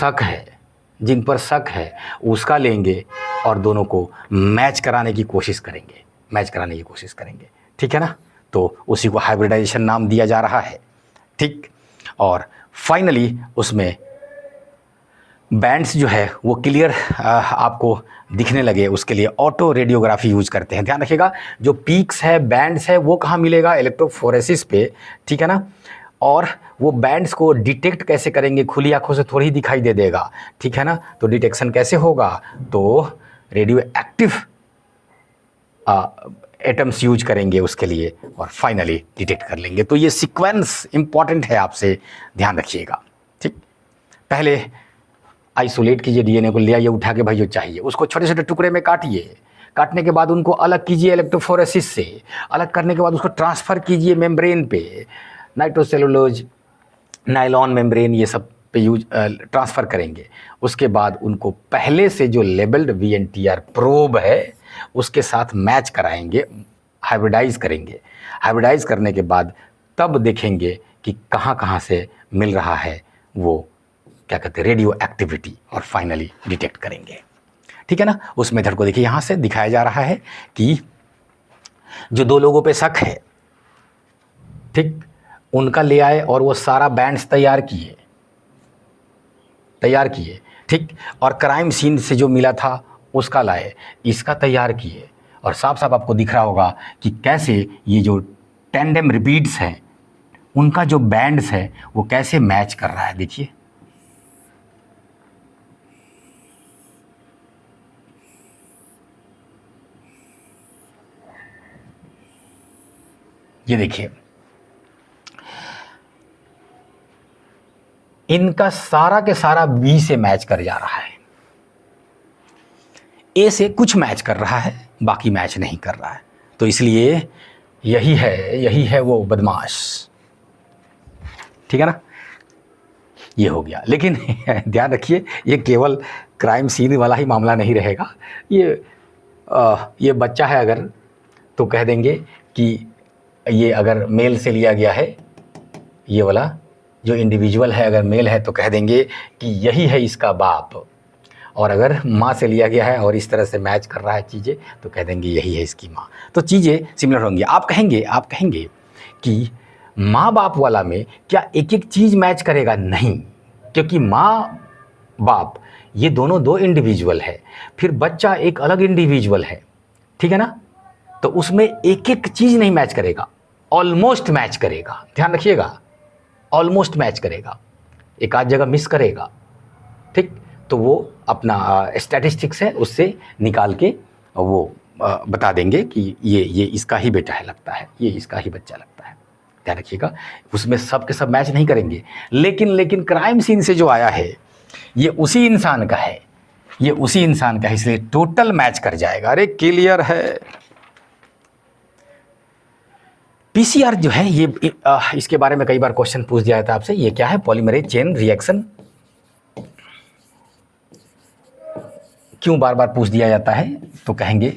शक है उसका लेंगे और दोनों को मैच कराने की कोशिश करेंगे, ठीक है ना। तो उसी को हाइब्रिडाइजेशन नाम दिया जा रहा है, ठीक। और फाइनली उसमें बैंड्स जो है वो क्लियर आपको दिखने लगे, उसके लिए ऑटो रेडियोग्राफी यूज करते हैं। ध्यान रखिएगा, जो पीक्स है, बैंड्स है, वो कहाँ मिलेगा, इलेक्ट्रोफोरेसिस पे, ठीक है ना। और वो बैंड्स को डिटेक्ट कैसे करेंगे, खुली आंखों से थोड़ी ही दिखाई दे देगा, ठीक है ना। तो डिटेक्शन कैसे होगा, तो रेडियो एक्टिव एटम्स यूज करेंगे उसके लिए और फाइनली डिटेक्ट कर लेंगे। तो ये सीक्वेंस इंपॉर्टेंट है, आपसे ध्यान रखिएगा, ठीक। पहले आइसोलेट कीजिए डीएनए को, ले आइए उठा के भाई जो चाहिए, उसको छोटे छोटे टुकड़े में काटिए। काटने के बाद उनको अलग कीजिए इलेक्ट्रोफोरेसिस से, अलग करने के बाद उसको ट्रांसफ़र कीजिए मेम्ब्रेन पे, नाइट्रोसेलुलोज, नायलॉन मेम्ब्रेन, ये सब पे यूज ट्रांसफ़र करेंगे। उसके बाद उनको पहले से जो लेबल्ड VNTR प्रोब है उसके साथ मैच कराएंगे, हाइब्रिडाइज करेंगे। हाइब्रिडाइज करने के बाद तब देखेंगे कि कहाँ से मिल रहा है वो क्या कहते हैं, रेडियो एक्टिविटी, और फाइनली डिटेक्ट करेंगे, ठीक है ना। उस मेथड को देखिए, यहाँ से दिखाया जा रहा है कि जो दो लोगों पे शक है, ठीक, उनका ले आए और वो सारा बैंड्स तैयार किए, ठीक। और क्राइम सीन से जो मिला था उसका लाए, इसका तैयार किए, और साफ साफ आपको दिख रहा होगा कि कैसे ये जो टेंडेम रिपीट्स हैं उनका जो बैंड्स है वो कैसे मैच कर रहा है। देखिए, ये देखिए, इनका सारा के सारा बी से मैच कर जा रहा है, ए से कुछ मैच कर रहा है, बाकी मैच नहीं कर रहा है। तो इसलिए यही है वो बदमाश, ठीक है ना। ये हो गया, लेकिन ध्यान रखिए ये केवल क्राइम सीन वाला ही मामला नहीं रहेगा। ये बच्चा है अगर, तो कह देंगे कि ये अगर मेल से लिया गया है, ये वाला जो इंडिविजुअल है अगर मेल है तो कह देंगे कि यही है इसका बाप, और अगर माँ से लिया गया है और इस तरह से मैच कर रहा है चीज़ें तो कह देंगे यही है इसकी माँ। तो चीज़ें सिमिलर होंगी। आप कहेंगे कि माँ बाप वाला में क्या एक एक चीज़ मैच करेगा? नहीं, क्योंकि माँ बाप ये दोनों दो इंडिविजुअल है, फिर बच्चा एक अलग इंडिविजुअल है, ठीक है ना। तो उसमें एक एक चीज़ नहीं मैच करेगा, ऑलमोस्ट मैच करेगा। ध्यान रखिएगा, ऑलमोस्ट मैच करेगा, एक आध जगह मिस करेगा, ठीक। तो वो अपना स्टैटिस्टिक्स है उससे निकाल के वो बता देंगे कि ये इसका ही बेटा है लगता है, ये इसका ही बच्चा लगता है। ध्यान रखिएगा, उसमें सब के सब मैच नहीं करेंगे, लेकिन क्राइम सीन से जो आया है ये उसी इंसान का है, ये उसी इंसान का है, इसलिए टोटल मैच कर जाएगा। अरे क्लियर है। पीसीआर जो है ये इसके बारे में कई बार क्वेश्चन पूछ दिया था आपसे, ये क्या है? Polymerase chain reaction. क्यों बार बार पूछ दिया जाता है? तो कहेंगे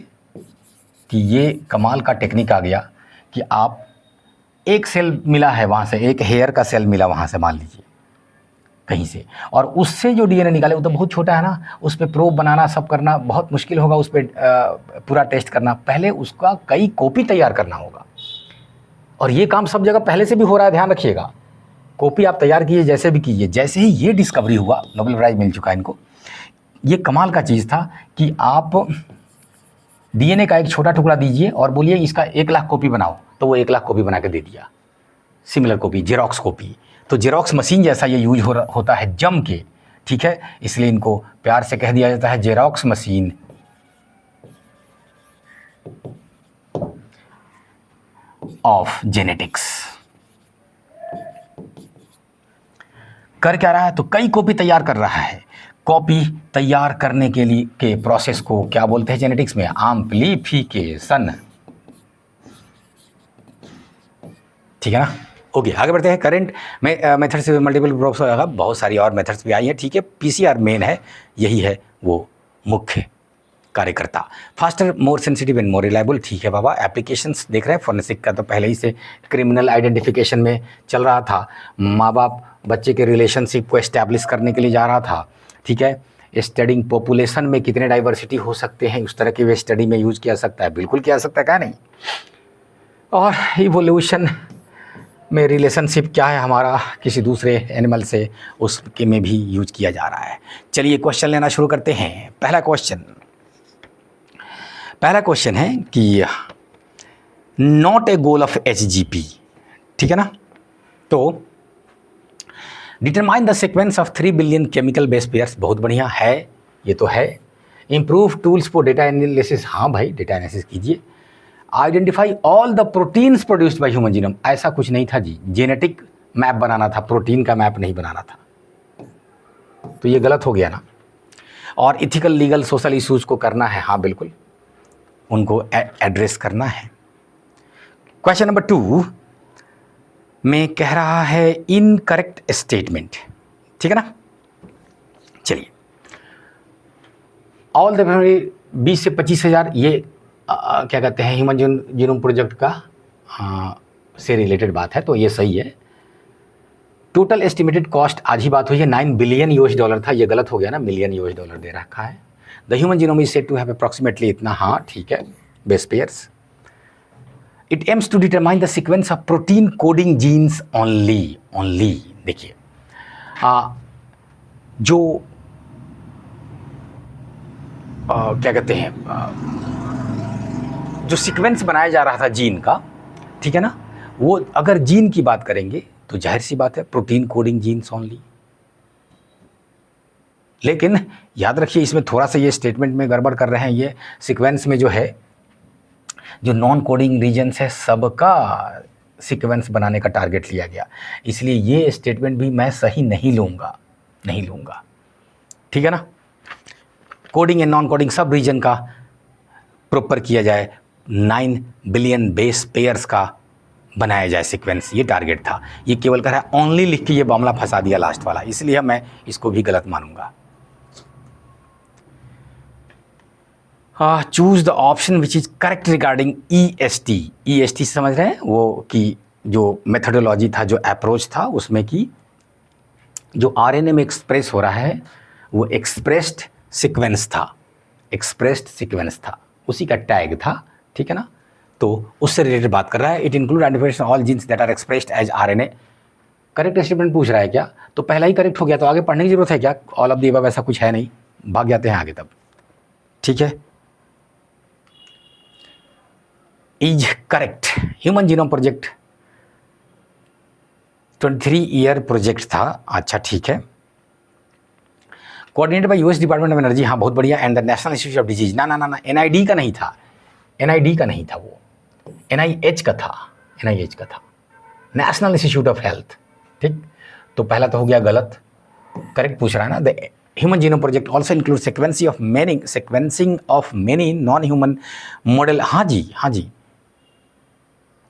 कि ये कमाल का टेक्निक आ गया कि आप एक सेल मिला है वहाँ से, एक हेयर का सेल मिला वहाँ से मान लीजिए कहीं से, और उससे जो डीएनए निकाले वो तो बहुत छोटा है ना, उस पर प्रोब बनाना सब करना बहुत मुश्किल होगा, उस पर पूरा टेस्ट करना, पहले उसका कई कॉपी तैयार करना होगा। और ये काम सब जगह पहले से भी हो रहा है, ध्यान रखिएगा। कॉपी आप तैयार कीजिए, जैसे भी कीजिए। जैसे ही ये डिस्कवरी हुआ, नोबेल प्राइज़ मिल चुका है इनको, ये कमाल का चीज़ था कि आप डीएनए का एक छोटा टुकड़ा दीजिए और बोलिए इसका 1 लाख कॉपी बनाओ, तो वो 1 लाख कॉपी बना के दे दिया। Similar copy, xerox copy. तो जेरोक्स मशीन जैसा ये यूज होता है जम के, ठीक है, इसलिए इनको प्यार से कह दिया जाता है जेरोक्स मशीन ऑफ जेनेटिक्स। कर क्या रहा है? तो कई कॉपी तैयार कर रहा है। कॉपी तैयार करने के लिए के प्रोसेस को क्या बोलते हैं जेनेटिक्स में? एम्प्लीफिकेशन। ठीक है ना? ओके, आगे बढ़ते हैं। करंट मेथड से मल्टीपल प्रोब्स होगा, बहुत सारी और मेथड्स भी आई हैं, ठीक है। पीसीआर मेन है, यही है वो मुख्य कार्यकर्ता। Faster, more sensitive and more reliable, ठीक है बाबा। एप्लीकेशंस देख रहे हैं, फॉरेंसिक का तो पहले ही से क्रिमिनल आइडेंटिफिकेशन में चल रहा था, माँ बाप बच्चे के रिलेशनशिप को एस्टैब्लिश करने के लिए जा रहा था, ठीक है। स्टडिंग पॉपुलेशन में कितने डाइवर्सिटी हो सकते हैं, उस तरह की वे स्टडी में यूज किया सकता है, बिल्कुल किया सकता है, क्या नहीं। और इवोल्यूशन में रिलेशनशिप क्या है हमारा किसी दूसरे एनिमल से, उसके में भी यूज किया जा रहा है। चलिए क्वेश्चन लेना शुरू करते हैं। पहला क्वेश्चन है कि not a goal of HGP, ठीक है ना। तो determine the sequence of 3 billion chemical base pairs, बहुत बढ़िया है, ये तो है। Improve tools for data analysis, हाँ भाई डेटा एनालिसिस कीजिए। Identify all the proteins produced by human genome, ऐसा कुछ नहीं था जी, जेनेटिक मैप बनाना था, प्रोटीन का मैप नहीं बनाना था, तो ये गलत हो गया ना। और इथिकल लीगल सोशल इश्यूज को करना है, हाँ बिल्कुल उनको एड्रेस करना है। क्वेश्चन नंबर 2 में कह रहा है इनकरेक्ट स्टेटमेंट, ठीक है ना। चलिए, ऑल द 20 से 25,000 ये क्या कहते हैं ह्यूमन जीनोम प्रोजेक्ट का से रिलेटेड बात है, तो ये सही है। टोटल एस्टिमेटेड कॉस्ट आज ही बात हुई है, $9 बिलियन था, ये गलत हो गया ना, मिलियन $US दे रखा है। The human genome is said to have approximately इतना, हाँ ठीक है, base pairs. It aims to determine the sequence of protein coding genes only. देखिए जो क्या कहते हैं जो सीक्वेंस बनाया जा रहा था जीन का, ठीक है ना, वो अगर जीन की बात करेंगे तो जाहिर सी बात है प्रोटीन कोडिंग जीन्स ओनली। लेकिन याद रखिए इसमें थोड़ा सा ये स्टेटमेंट में गड़बड़ कर रहे हैं, ये सीक्वेंस में जो है जो नॉन कोडिंग रीजन्स है सबका सीक्वेंस बनाने का टारगेट लिया गया, इसलिए ये स्टेटमेंट भी मैं सही नहीं लूँगा, ठीक है ना। कोडिंग एंड नॉन कोडिंग सब रीजन का प्रॉपर किया जाए, 9 बिलियन बेस पेयर्स का बनाया जाए सीक्वेंस, ये टारगेट था। ये केवल कह रहा है ओनली लिख के ये मामला फंसा दिया लास्ट वाला, इसलिए मैं इसको भी गलत मानूंगा। Choose the option which is correct regarding EST समझ रहे हैं, वो कि जो मेथडोलॉजी था, जो अप्रोच था उसमें कि जो RNA में एक्सप्रेस हो रहा है वो एक्सप्रेस्ड सीक्वेंस था, उसी का टैग था, ठीक है ना। तो उससे रिलेटेड बात कर रहा है। It include identification all genes that are expressed as RNA। Correct statement पूछ रहा है क्या, तो पहला ही करेक्ट हो गया, तो आगे पढ़ने की जरूरत है क्या? ऑल ऑफ द अबव ऐसा कुछ है नहीं, भाग जाते हैं आगे तब, ठीक है। Is correct. Human genome project 23 year project था, अच्छा ठीक है। Coordinated by US department of energy, हाँ बहुत बढ़िया, and the national institute of disease, ना एनआईडी का नहीं था, एनआईडी का नहीं था, वो एनआईएच का था, एनआईएच का था, नेशनल इंस्टीट्यूट ऑफ हेल्थ। ठीक, तो पहला तो हो गया गलत, करेक्ट पूछ रहा है ना। The human genome project also include sequencing of many non human model, हाँ जी हाँ जी,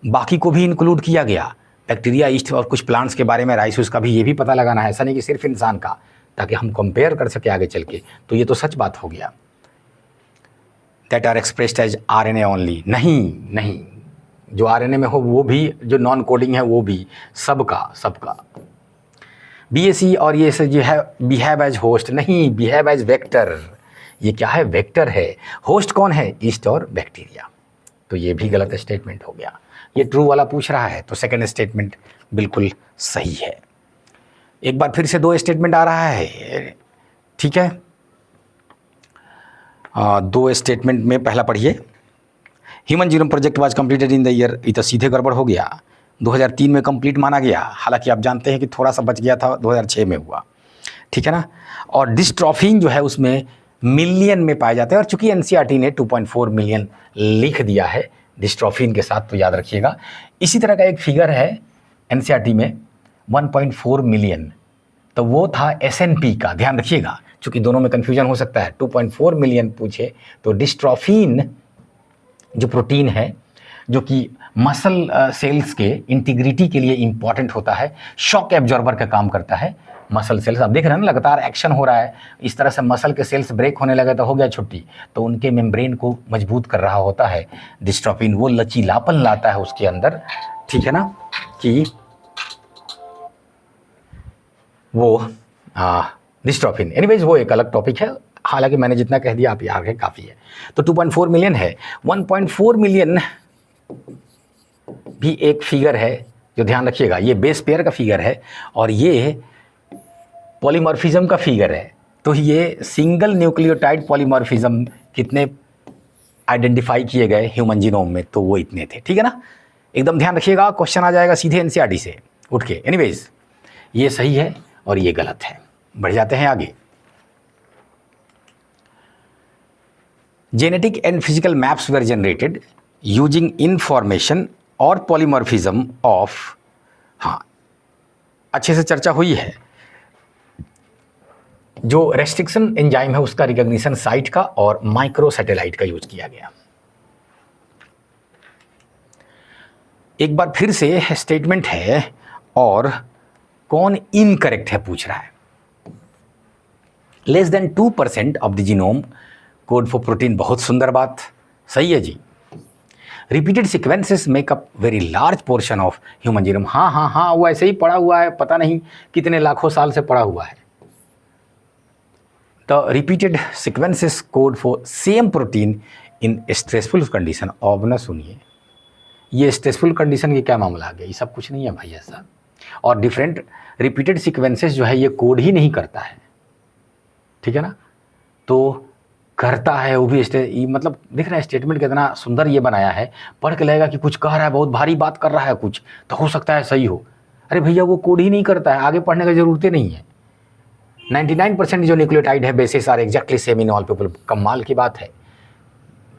बाकी को भी इंक्लूड किया गया, बैक्टीरिया, ईस्ट और कुछ प्लांट्स के बारे में, राइस उसका भी ये भी पता लगाना है, ऐसा नहीं कि सिर्फ इंसान का, ताकि हम कंपेयर कर सके आगे चल के। तो ये तो सच बात हो गया। That are expressed as RNA only, नहीं, जो आरएनए में हो वो भी, जो नॉन कोडिंग है वो भी, सबका। बीएसी और ये से जो है बिहेव एज होस्ट, नहीं, बिहेव एज वेक्टर। ये क्या है? वेक्टर है। होस्ट कौन है? ईस्ट और बैक्टीरिया। तो ये भी गलत स्टेटमेंट हो गया। ये ट्रू वाला पूछ रहा है तो सेकंड स्टेटमेंट बिल्कुल सही है। एक बार फिर से 2 स्टेटमेंट आ रहा है, ठीक है। 2 स्टेटमेंट में पहला पढ़िए, human genome project was completed in the year, ये तो सीधे गड़बड़ हो गया, 2003 में कंप्लीट माना गया, हालांकि आप जानते हैं कि थोड़ा सा बच गया था, 2006 में हुआ, ठीक है ना। और डिस्ट्रॉफिन जो है उसमें मिलियन में पाए जाते हैं, और चूंकि एनसीईआरटी ने 2.4 मिलियन लिख दिया है डिस्ट्रॉफिन के साथ, तो याद रखिएगा। इसी तरह का एक फिगर है एनसीईआरटी में 1.4 मिलियन, तो वो था एसएनपी का, ध्यान रखिएगा, चूंकि दोनों में कन्फ्यूजन हो सकता है। 2.4 मिलियन पूछे तो डिस्ट्रॉफिन जो प्रोटीन है, जो कि मसल सेल्स के इंटीग्रिटी के लिए इंपॉर्टेंट होता है, शॉक एब्जॉर्बर का काम करता है मसल सेल्स। आप देख रहे हैं ना, लगातार एक्शन हो रहा है, इस तरह से मसल के सेल्स ब्रेक होने लगे तो हो गया छुट्टी, तो उनके मेम्ब्रेन को मजबूत कर रहा होता है डिस्ट्रॉफिन, वो लचीलापन लाता है उसके अंदर, ठीक है ना, कि वो डिस्ट्रॉफिन। एनीवेज वो एक अलग टॉपिक है, हालांकि मैंने जितना कह दिया आप याद है काफ़ी है। तो 2.4 मिलियन है, 1.4 मिलियन भी एक फिगर है जो ध्यान रखिएगा, ये बेस पेयर का फिगर है और ये पॉलीमॉर्फिज्म का फिगर है। तो ये सिंगल न्यूक्लियोटाइड पॉलीमॉर्फिज्म कितने आइडेंटिफाई किए गए ह्यूमन जीनोम में, तो वो इतने थे, ठीक है ना। एकदम ध्यान रखिएगा, क्वेश्चन आ जाएगा सीधे एनसीईआरटी से उठ के। एनीवेज ये सही है और ये गलत है। बढ़ जाते हैं आगे। Genetic and physical maps were generated using information और पॉलीमॉर्फिज्म ऑफ, हाँ अच्छे से चर्चा हुई है। जो रेस्ट्रिक्शन एंजाइम है उसका रिकॉग्निशन साइट का और माइक्रो सैटेलाइट का यूज किया गया। एक बार फिर से स्टेटमेंट है और कौन इनकरेक्ट है पूछ रहा है। Less than 2% of the genome code for protein, बहुत सुंदर बात, सही है जी। Repeated sequences make up very large portion of human genome, हाँ वो ऐसे ही पड़ा हुआ है, पता नहीं कितने लाखों साल से पड़ा हुआ है। The repeated sequences code for same protein in stressful condition. अब ना सुनिए, ये स्ट्रेसफुल कंडीशन के क्या मामला आ गया, ये सब कुछ नहीं है भाई ऐसा। और डिफरेंट रिपीटेड सीक्वेंसेस जो है ये कोड ही नहीं करता है, ठीक है ना, तो करता है वो भी मतलब दिख रहा है स्टेटमेंट कितना सुंदर ये बनाया है। पढ़ के लगेगा कि कुछ कह रहा है, बहुत भारी बात कर रहा है कुछ, तो हो सकता है सही हो। अरे भैया वो कोड ही नहीं करता है, आगे पढ़ने की ज़रूरत नहीं है। 99% जो न्यूक्लियोटाइड है bases are exactly same in all people. कमाल की बात है,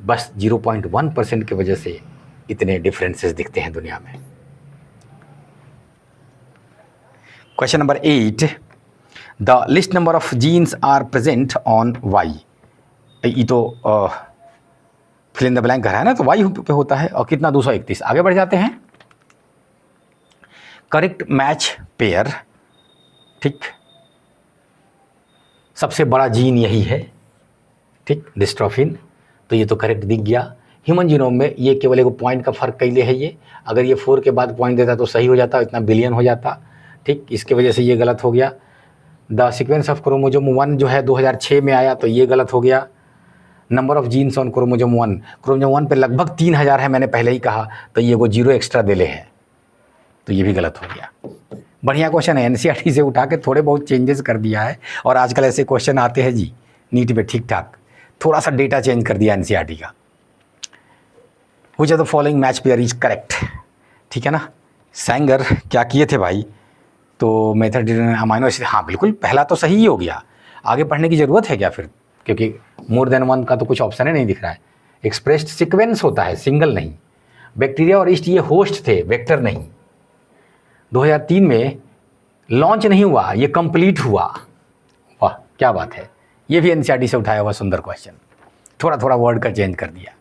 बस 0.1% की वजह से इतने डिफरेंसेस दिखते हैं दुनिया में। Question number 8, the list number of genes are present on Y. ये तो फिल इन द ब्लैंक कर रहा है ना, तो वाई पे होता है और कितना 231। आगे बढ़ जाते हैं। करेक्ट मैच पेयर, ठीक, सबसे बड़ा जीन यही है, ठीक, डिस्ट्रॉफिन, तो ये तो करेक्ट दिख गया। ह्यूमन जीनोम में ये केवल एक पॉइंट का फर्क कैले है, ये अगर ये 4 के बाद पॉइंट देता तो सही हो जाता, इतना बिलियन हो जाता, ठीक, इसके वजह से ये गलत हो गया। द सीक्वेंस ऑफ क्रोमोजोम 1 जो है 2006 में आया, तो ये गलत हो गया। Number of genes on chromosome 1 पे लगभग 3000 है, मैंने पहले ही कहा, तो ये वो 0 एक्स्ट्रा दे ले है, तो ये भी गलत हो गया। बढ़िया क्वेश्चन है, एनसीईआरटी से उठा के थोड़े बहुत चेंजेस कर दिया है, और आजकल ऐसे क्वेश्चन आते हैं जी नीट में, ठीक ठाक थोड़ा सा डेटा चेंज कर दिया एनसीईआरटी का। Which of the following match pair is correct, ठीक है ना। सैंगर क्या किए थे भाई, तो मेथड अमाइनो एसिड, हाँ बिल्कुल पहला तो सही ही हो गया। आगे पढ़ने की ज़रूरत है क्या फिर, क्योंकि मोर देन वन का तो कुछ ऑप्शन ही नहीं दिख रहा है। एक्सप्रेस्ड सीक्वेंस होता है, सिंगल नहीं। बैक्टीरिया और ईस्ट ये होस्ट थे, वेक्टर नहीं। 2003 में लॉन्च नहीं हुआ, ये कंप्लीट हुआ। वाह क्या बात है, ये भी एनसीईआरटी से उठाया हुआ सुंदर क्वेश्चन, थोड़ा थोड़ा वर्ड का चेंज कर दिया।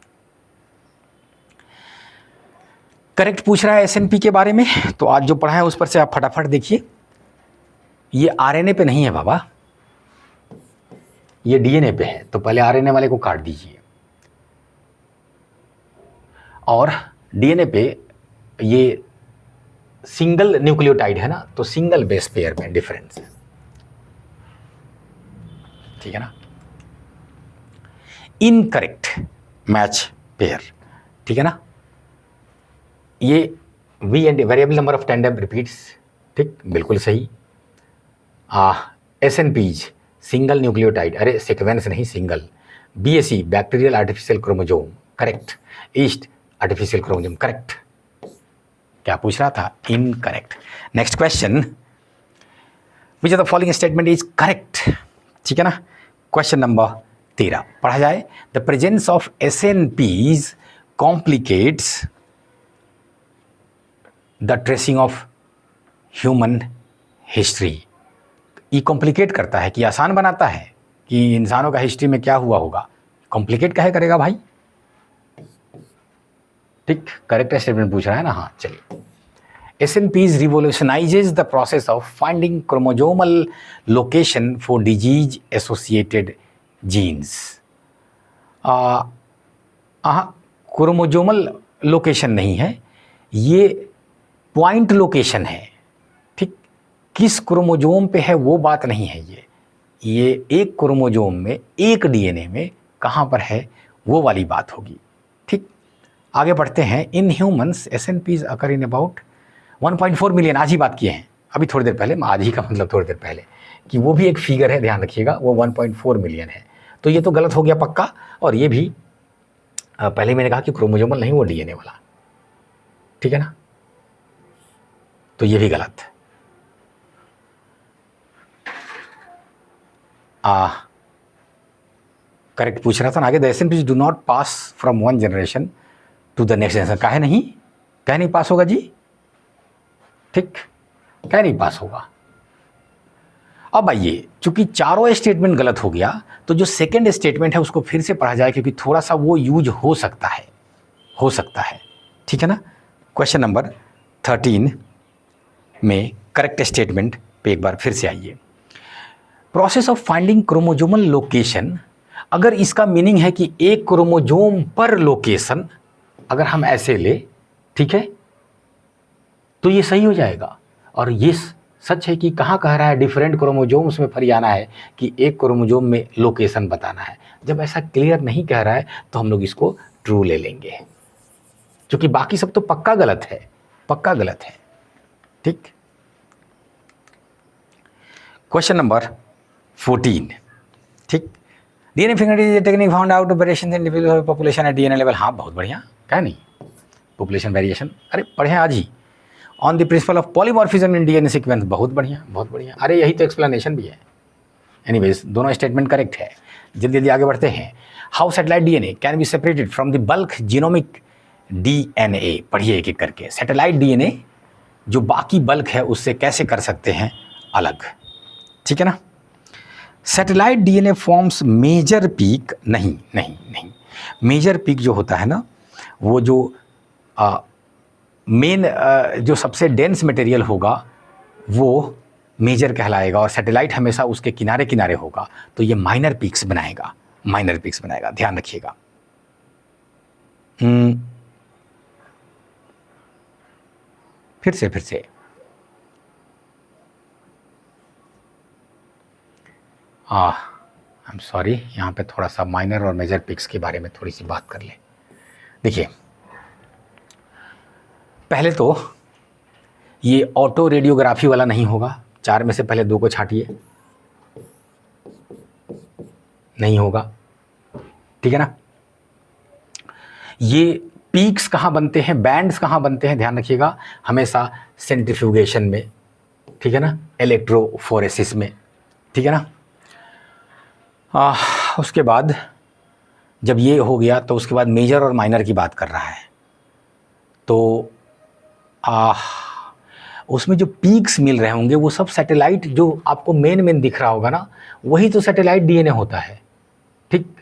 करेक्ट पूछ रहा है एसएनपी के बारे में, तो आज जो पढ़ा है उस पर से आप फटाफट देखिए। ये आरएनए पे नहीं है बाबा, ये डीएनए पे है, तो पहले आरएनए वाले को काट दीजिए। और डीएनए पे ये सिंगल न्यूक्लियोटाइड है ना, तो सिंगल बेस पेयर में डिफरेंस है, ठीक है ना। इनकरेक्ट मैच पेयर, ठीक है ना। ये V and variable number of tandem repeats, ठीक, बिल्कुल सही। एसएनपीज सिंगल न्यूक्लियोटाइड, अरे सीक्वेंस नहीं single. BSE bacterial artificial chromosome, correct. Yeast artificial chromosome, correct. क्या पूछ रहा था, incorrect. Next question, which of the following statement is correct, ठीक है ना। क्वेश्चन नंबर 13 पढ़ा जाए। The presence of SNPs complicates the tracing of human history. ये कॉम्प्लिकेट करता है कि आसान बनाता है कि इंसानों का हिस्ट्री में क्या हुआ होगा, कॉम्प्लिकेट काहे करेगा भाई, ठीक। करेक्ट स्टेटमेंट पूछ रहा है ना, हाँ चलिए। SNPs revolutionizes the process of finding chromosomal location for disease associated genes. Chromosomal location नहीं है, ये पॉइंट लोकेशन है, ठीक। किस क्रोमोजोम पे है वो बात नहीं है, ये एक क्रोमोजोम में एक डीएनए में कहाँ पर है वो वाली बात होगी, ठीक। आगे बढ़ते हैं। In humans SNPs occur in about 1.4 million, आज ही बात किए हैं अभी थोड़ी देर पहले, आज ही का मतलब थोड़ी देर पहले, कि वो भी एक फिगर है, ध्यान रखिएगा, वो 1.4 मिलियन है। तो ये तो गलत हो गया पक्का, और ये भी पहले मैंने कहा कि क्रोमोजोमल नहीं, वो डीएनए वाला, ठीक है ना, तो ये भी गलत। करेक्ट पूछ रहा था ना आगे। The SNPs do not pass from one generation to the next generation. काहे नहीं पास होगा जी, ठीक, क्या नहीं पास होगा। अब आइए, चूंकि चारों स्टेटमेंट गलत हो गया, तो जो सेकंड स्टेटमेंट है उसको फिर से पढ़ा जाए, क्योंकि थोड़ा सा वो यूज हो सकता है, ठीक है ना। क्वेश्चन नंबर 13 में करेक्ट स्टेटमेंट पे एक बार फिर से आइए। Process of finding chromosomal location, अगर इसका मीनिंग है कि एक क्रोमोजोम पर लोकेशन, अगर हम ऐसे ले, ठीक है, तो ये सही हो जाएगा। और ये सच है कि कहाँ कह रहा है डिफरेंट क्रोमोजोम्स में फरियाना है कि एक क्रोमोजोम में लोकेशन बताना है। जब ऐसा क्लियर नहीं कह रहा है तो हम लोग इसको ट्रू ले लेंगे, क्योंकि बाकी सब तो पक्का गलत है, ठीक। क्वेश्चन नंबर 14, ठीक। DNA fingerprint technique found out operation individual population at DNA level. हाँ बहुत बढ़िया, क्या नहीं, पॉपुलेशन वेरिएशन, अरे पढ़े आज ही। On the principle of polymorphism in DNA sequence, बहुत बढ़िया, अरे यही तो एक्सप्लेनेशन भी है। एनीवेज दोनों स्टेटमेंट करेक्ट है। जल्दी आगे बढ़ते हैं। How satellite DNA can be separated from the bulk genomic DNA. पढ़िए एक एक करके। सैटेलाइट डीएनए जो बाकी बल्क है उससे कैसे कर सकते हैं अलग, ठीक है ना। Satellite DNA forms major peak, नहीं, मेजर पीक जो होता है ना, वो जो मेन जो सबसे डेंस मटेरियल होगा वो मेजर कहलाएगा, और सैटेलाइट हमेशा उसके किनारे किनारे होगा, तो ये माइनर पीक्स बनाएगा, ध्यान रखिएगा। फिर से आई एम सॉरी, यहाँ पे थोड़ा सा माइनर और मेजर पिक्स के बारे में थोड़ी सी बात कर लें। देखिए, पहले तो ये ऑटो रेडियोग्राफी वाला नहीं होगा, 4 में से पहले 2 को छाटिए, नहीं होगा, ठीक है ना। ये पीक्स कहाँ बनते हैं, बैंड्स कहाँ बनते हैं, ध्यान रखिएगा, हमेशा सेंट्रीफ्यूगेशन में, ठीक है ना, इलेक्ट्रोफोरेसिस में, ठीक है ना। उसके बाद जब ये हो गया तो उसके बाद मेजर और माइनर की बात कर रहा है। तो उसमें जो पीक्स मिल रहे होंगे वो सब सैटेलाइट, जो आपको मेन दिख रहा होगा ना, वही तो सैटेलाइट डीएनए होता है। ठीक,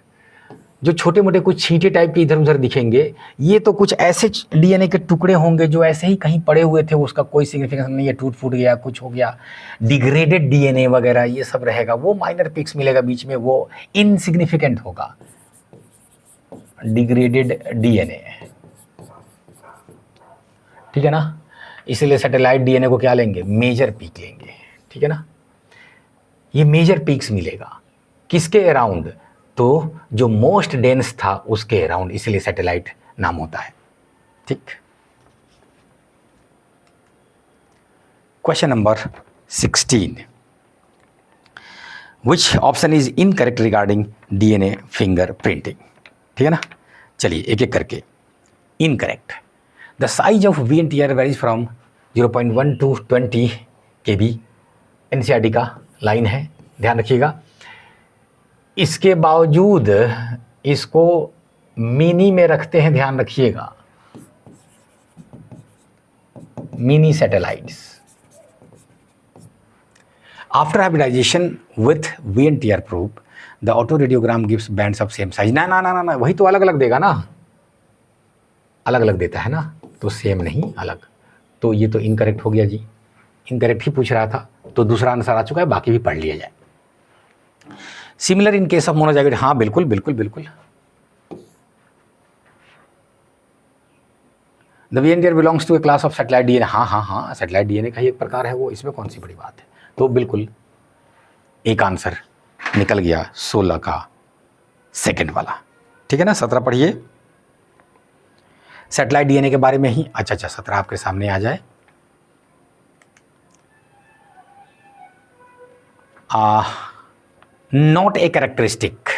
जो छोटे मोटे कुछ छींटे टाइप के इधर उधर दिखेंगे, ये तो कुछ ऐसे डीएनए के टुकड़े होंगे जो ऐसे ही कहीं पड़े हुए थे, उसका कोई सिग्निफिकेंस नहीं है, टूट फूट गया, कुछ हो गया, डिग्रेडेड डीएनए वगैरह ये सब रहेगा। वो माइनर पिक्स मिलेगा बीच में, वो इनसिग्निफिकेंट होगा, डिग्रेडेड डीएनए। ठीक है ना, इसलिए सैटेलाइट डीएनए को क्या लेंगे, मेजर पीक लेंगे। ठीक है ना, ये मेजर पीक्स मिलेगा किसके अराउंड, तो जो मोस्ट डेंस था उसके अराउंड, इसलिए सैटेलाइट नाम होता है। ठीक, question number 16, which option is incorrect regarding DNA finger printing. ठीक है ना, चलिए एक एक करके। Incorrect, the size of VNTR varies from 0.1 to 20 KB, NCERT का लाइन है, ध्यान रखिएगा। इसके बावजूद इसको मिनी में रखते हैं, ध्यान रखिएगा, mini satellites. After hybridisation with VNTR proof the autoradiogram gives bands of same size. ना ना ना ना, वही तो अलग अलग देगा ना, अलग अलग देता है ना, तो सेम नहीं अलग। तो ये तो इनकरेक्ट हो गया जी, इनकरेक्ट ही पूछ रहा था, तो दूसरा आंसर आ चुका है, बाकी भी पढ़ लिया जाए। Similar in case of monozygote, हाँ बिल्कुल बिल्कुल बिल्कुल। The VNTR belongs to a class of satellite DNA, हाँ हाँ हाँ, सैटेलाइट डीएनए का ही एक प्रकार है वो, इसमें कौन सी बड़ी बात है। तो बिल्कुल एक आंसर निकल गया 16 का सेकंड वाला। ठीक है ना, 17 पढ़िए, सैटेलाइट डीएनए के बारे में ही। अच्छा 17 आपके सामने आ जाए। नॉट ए कैरेक्टरिस्टिक,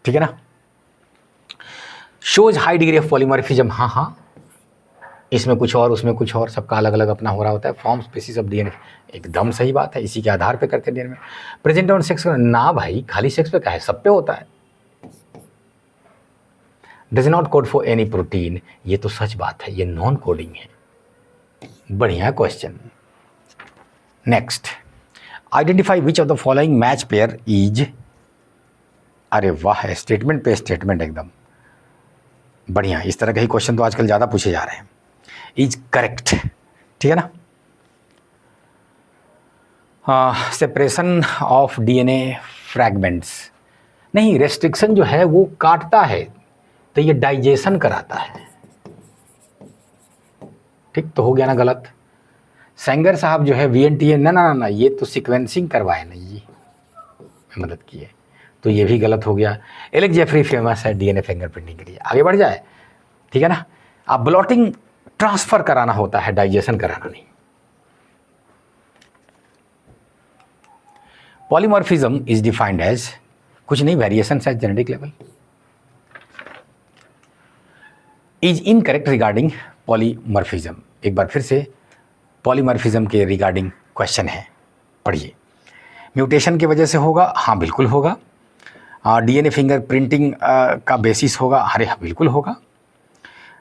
ठीक है ना, shows high degree of polymorphism, हाँ हाँ, इसमें कुछ और उसमें कुछ और, सबका अलग अलग अपना हो रहा होता है। फॉर्म स्पीसीज ऑफ डीएनए, एकदम सही बात है, इसी के आधार पे करते हैं डीएनए में। प्रेजेंट ऑन सेक्स, ना भाई खाली सेक्स पे क्या है, सब पे होता है। Does not code for any protein, ये तो सच बात है, ये नॉन कोडिंग है। बढ़िया question. Next, identify which of the following match pair is, अरे वाह, स्टेटमेंट पे स्टेटमेंट, एकदम बढ़िया। इस तरह के ही क्वेश्चन तो आजकल ज़्यादा पूछे जा रहे हैं। इज करेक्ट, ठीक है ना। सेपरेशन ऑफ डीएनए फ्रैगमेंट्स, नहीं, रेस्ट्रिक्शन जो है वो काटता है, तो ये डाइजेशन कराता है। ठीक, तो हो गया ना गलत। सेंगर साहब जो है VNTA, ना ना ना, ये तो सीक्वेंसिंग करवाए नहीं जी, मदद की है, तो ये भी गलत हो गया। एलेक्स जेफरी फेमस है डीएनए फिंगरप्रिंटिंग के लिए। आगे बढ़ जाए, ठीक है ना। आप ब्लॉटिंग ट्रांसफर कराना होता है, डाइजेशन कराना नहीं। पॉलीमॉर्फिज्म इज डिफाइंड एज, कुछ नहीं, variation at genetic level. Is incorrect regarding polymorphism, एक बार फिर से पॉलीमॉर्फिज्म के रिगार्डिंग क्वेश्चन है, पढ़िए। म्यूटेशन की वजह से होगा, हाँ बिल्कुल होगा। डीएनए फिंगर प्रिंटिंग का बेसिस होगा, अरे हाँ बिल्कुल होगा।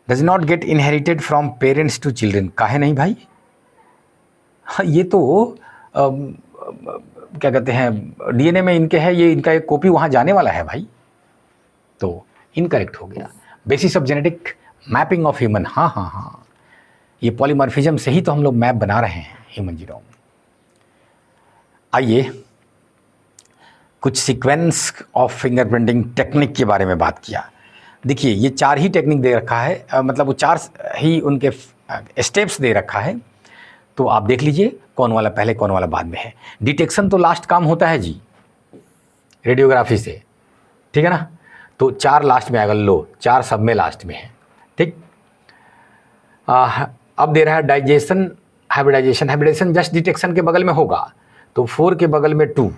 Does not get inherited from parents to children, काहे नहीं भाई, हाँ ये तो क्या कहते हैं, डीएनए में इनके है, ये इनका एक कॉपी वहाँ जाने वाला है भाई, तो इनकरेक्ट हो गया। Basis of genetic mapping of human, हाँ हाँ हाँ, ये पॉलीमॉर्फिज्म से ही तो हम लोग मैप बना रहे हैं ह्यूमन जीनोम। आइए कुछ सीक्वेंस ऑफ फिंगरप्रिंटिंग टेक्निक के बारे में बात किया। देखिए ये 4 ही टेक्निक दे रखा है, मतलब वो 4 ही उनके स्टेप्स दे रखा है, तो आप देख लीजिए कौन वाला पहले कौन वाला बाद में है। डिटेक्शन तो लास्ट काम होता है जी रेडियोग्राफी से, ठीक है ना, तो 4 लास्ट में आएगा, लो 4 सब में लास्ट में है। ठीक, अब दे रहा है digestion, hybridization. Hybridization just detection के बगल में होगा, तो 4 के बगल में 2,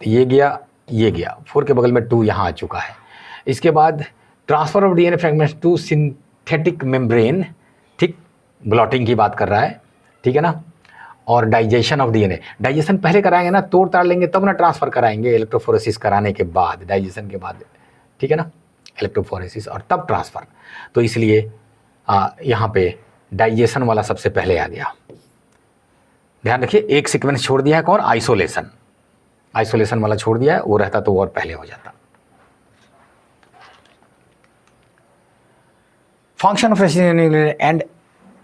ये गया ये गया, 4 के बगल में 2 यहाँ आ चुका है। इसके बाद transfer of DNA fragments to synthetic membrane, ठीक, ब्लॉटिंग की बात कर रहा है, ठीक है ना। और डाइजेशन ऑफ डीएनए। डाइजेशन पहले कराएंगे ना, तोड़ ताड़ लेंगे तब ना ट्रांसफ़र कराएंगे, इलेक्ट्रोफोरेसिस कराने के बाद, डाइजेशन के बाद, ठीक है ना, इलेक्ट्रोफोरेसिस और तब ट्रांसफ़र। तो इसलिए यहाँ पे डाइजेशन वाला सबसे पहले आ गया। ध्यान रखिए, एक सीक्वेंस छोड़ दिया है कौन, आइसोलेशन, आइसोलेशन वाला छोड़ दिया है, वो रहता तो और पहले हो जाता। Function of and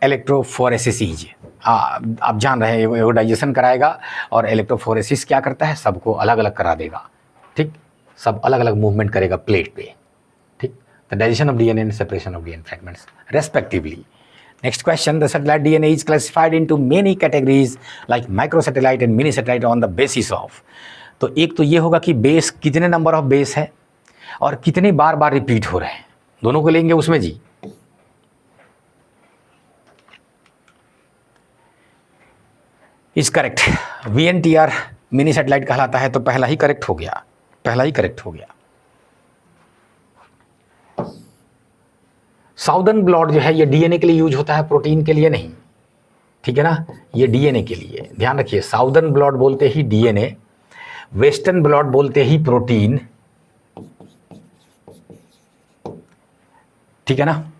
electrophoresis is, आप जान रहे हैं, वो डाइजेशन कराएगा और इलेक्ट्रोफोरेसिस क्या करता है, सबको अलग अलग करा देगा, ठीक, सब अलग अलग मूवमेंट करेगा प्लेट पे, ठीक। The digestion of DNA and separation of DNA fragments respectively. Next question, the satellite DNA is classified into many categories like microsatellite and mini satellite on the basis of। तो एक तो ये होगा कि base कितने number of base है और कितने बार बार रिपीट हो रहे हैं, दोनों को लेंगे उसमें जी। Is correct, VNTR mini satellite कहलाता है, तो पहला ही करेक्ट हो गया, पहला ही करेक्ट हो गया। साउदर्न ब्लॉट जो है ये डीएनए के लिए यूज होता है, प्रोटीन के लिए नहीं, ठीक है ना, ये डीएनए के लिए, ध्यान रखिए। साउदर्न ब्लॉट बोलते ही डीएनए, वेस्टर्न ब्लॉट बोलते ही प्रोटीन, ठीक है ना,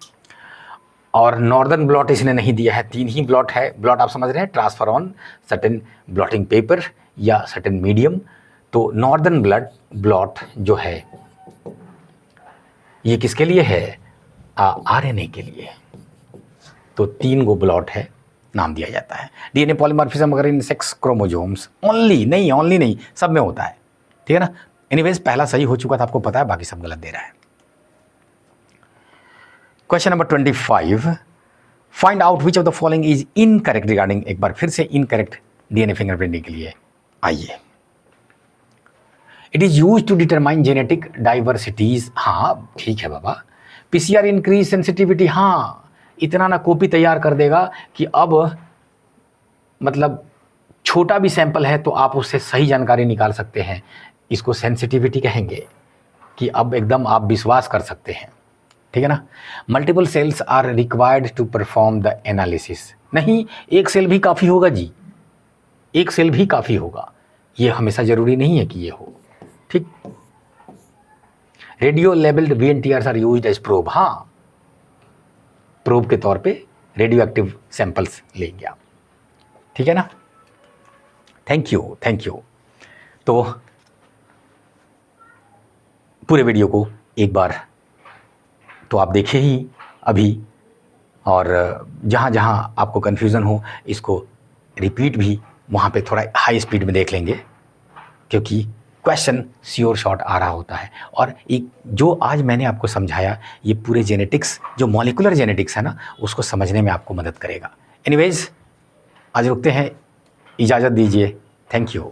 और नॉर्दर्न ब्लॉट इसने नहीं दिया है, 3 ही ब्लॉट है। ब्लॉट आप समझ रहे हैं, transfer on certain blotting paper या सर्टेन मीडियम। तो नॉर्दर्न ब्लॉट जो है ये किसके लिए है, आरएनए के लिए। तो 3 गो ब्लॉट है, नाम दिया जाता है। डीएनए पॉलीमॉर्फिज्म अगर इन 6 क्रोमोसोम्स ओनली नहीं, सब में होता है, ठीक है ना। एनीवेज पहला सही हो चुका था, आपको पता है, बाकी सब गलत दे रहा है। Question number 25, find out which of the following is incorrect regarding, एक बार फिर से इनकरेक्ट डीएनए फिंगरप्रिंटिंग के लिए आइए। It is use to determine genetic diversities, हाँ ठीक है बाबा। पीसीआर इंक्रीज सेंसिटिविटी, हाँ इतना ना कॉपी तैयार कर देगा कि अब मतलब छोटा भी सैंपल है तो आप उससे सही जानकारी निकाल सकते हैं, इसको सेंसिटिविटी कहेंगे कि अब एकदम आप विश्वास कर सकते हैं, ठीक है ना। Multiple cells are required to perform the analysis, नहीं एक सेल भी काफ़ी होगा जी, एक सेल भी काफ़ी होगा, ये हमेशा ज़रूरी नहीं है कि ये हो, ठीक। Radio labelled VNTRs are used as probe, हाँ प्रोब के तौर पे रेडियो एक्टिव सैंपल्स लेंगे आप, ठीक है ना। Thank you. तो पूरे वीडियो को एक बार तो आप देखिए ही अभी, और जहाँ जहाँ आपको कन्फ्यूज़न हो इसको रिपीट भी वहाँ पे थोड़ा हाई स्पीड में देख लेंगे, क्योंकि क्वेश्चन श्योर शॉट आ रहा होता है। और एक जो आज मैंने आपको समझाया, ये पूरे जेनेटिक्स, जो मॉलिकुलर जेनेटिक्स है ना, उसको समझने में आपको मदद करेगा। एनीवेज आज रुकते हैं, इजाज़त दीजिए, थैंक यू।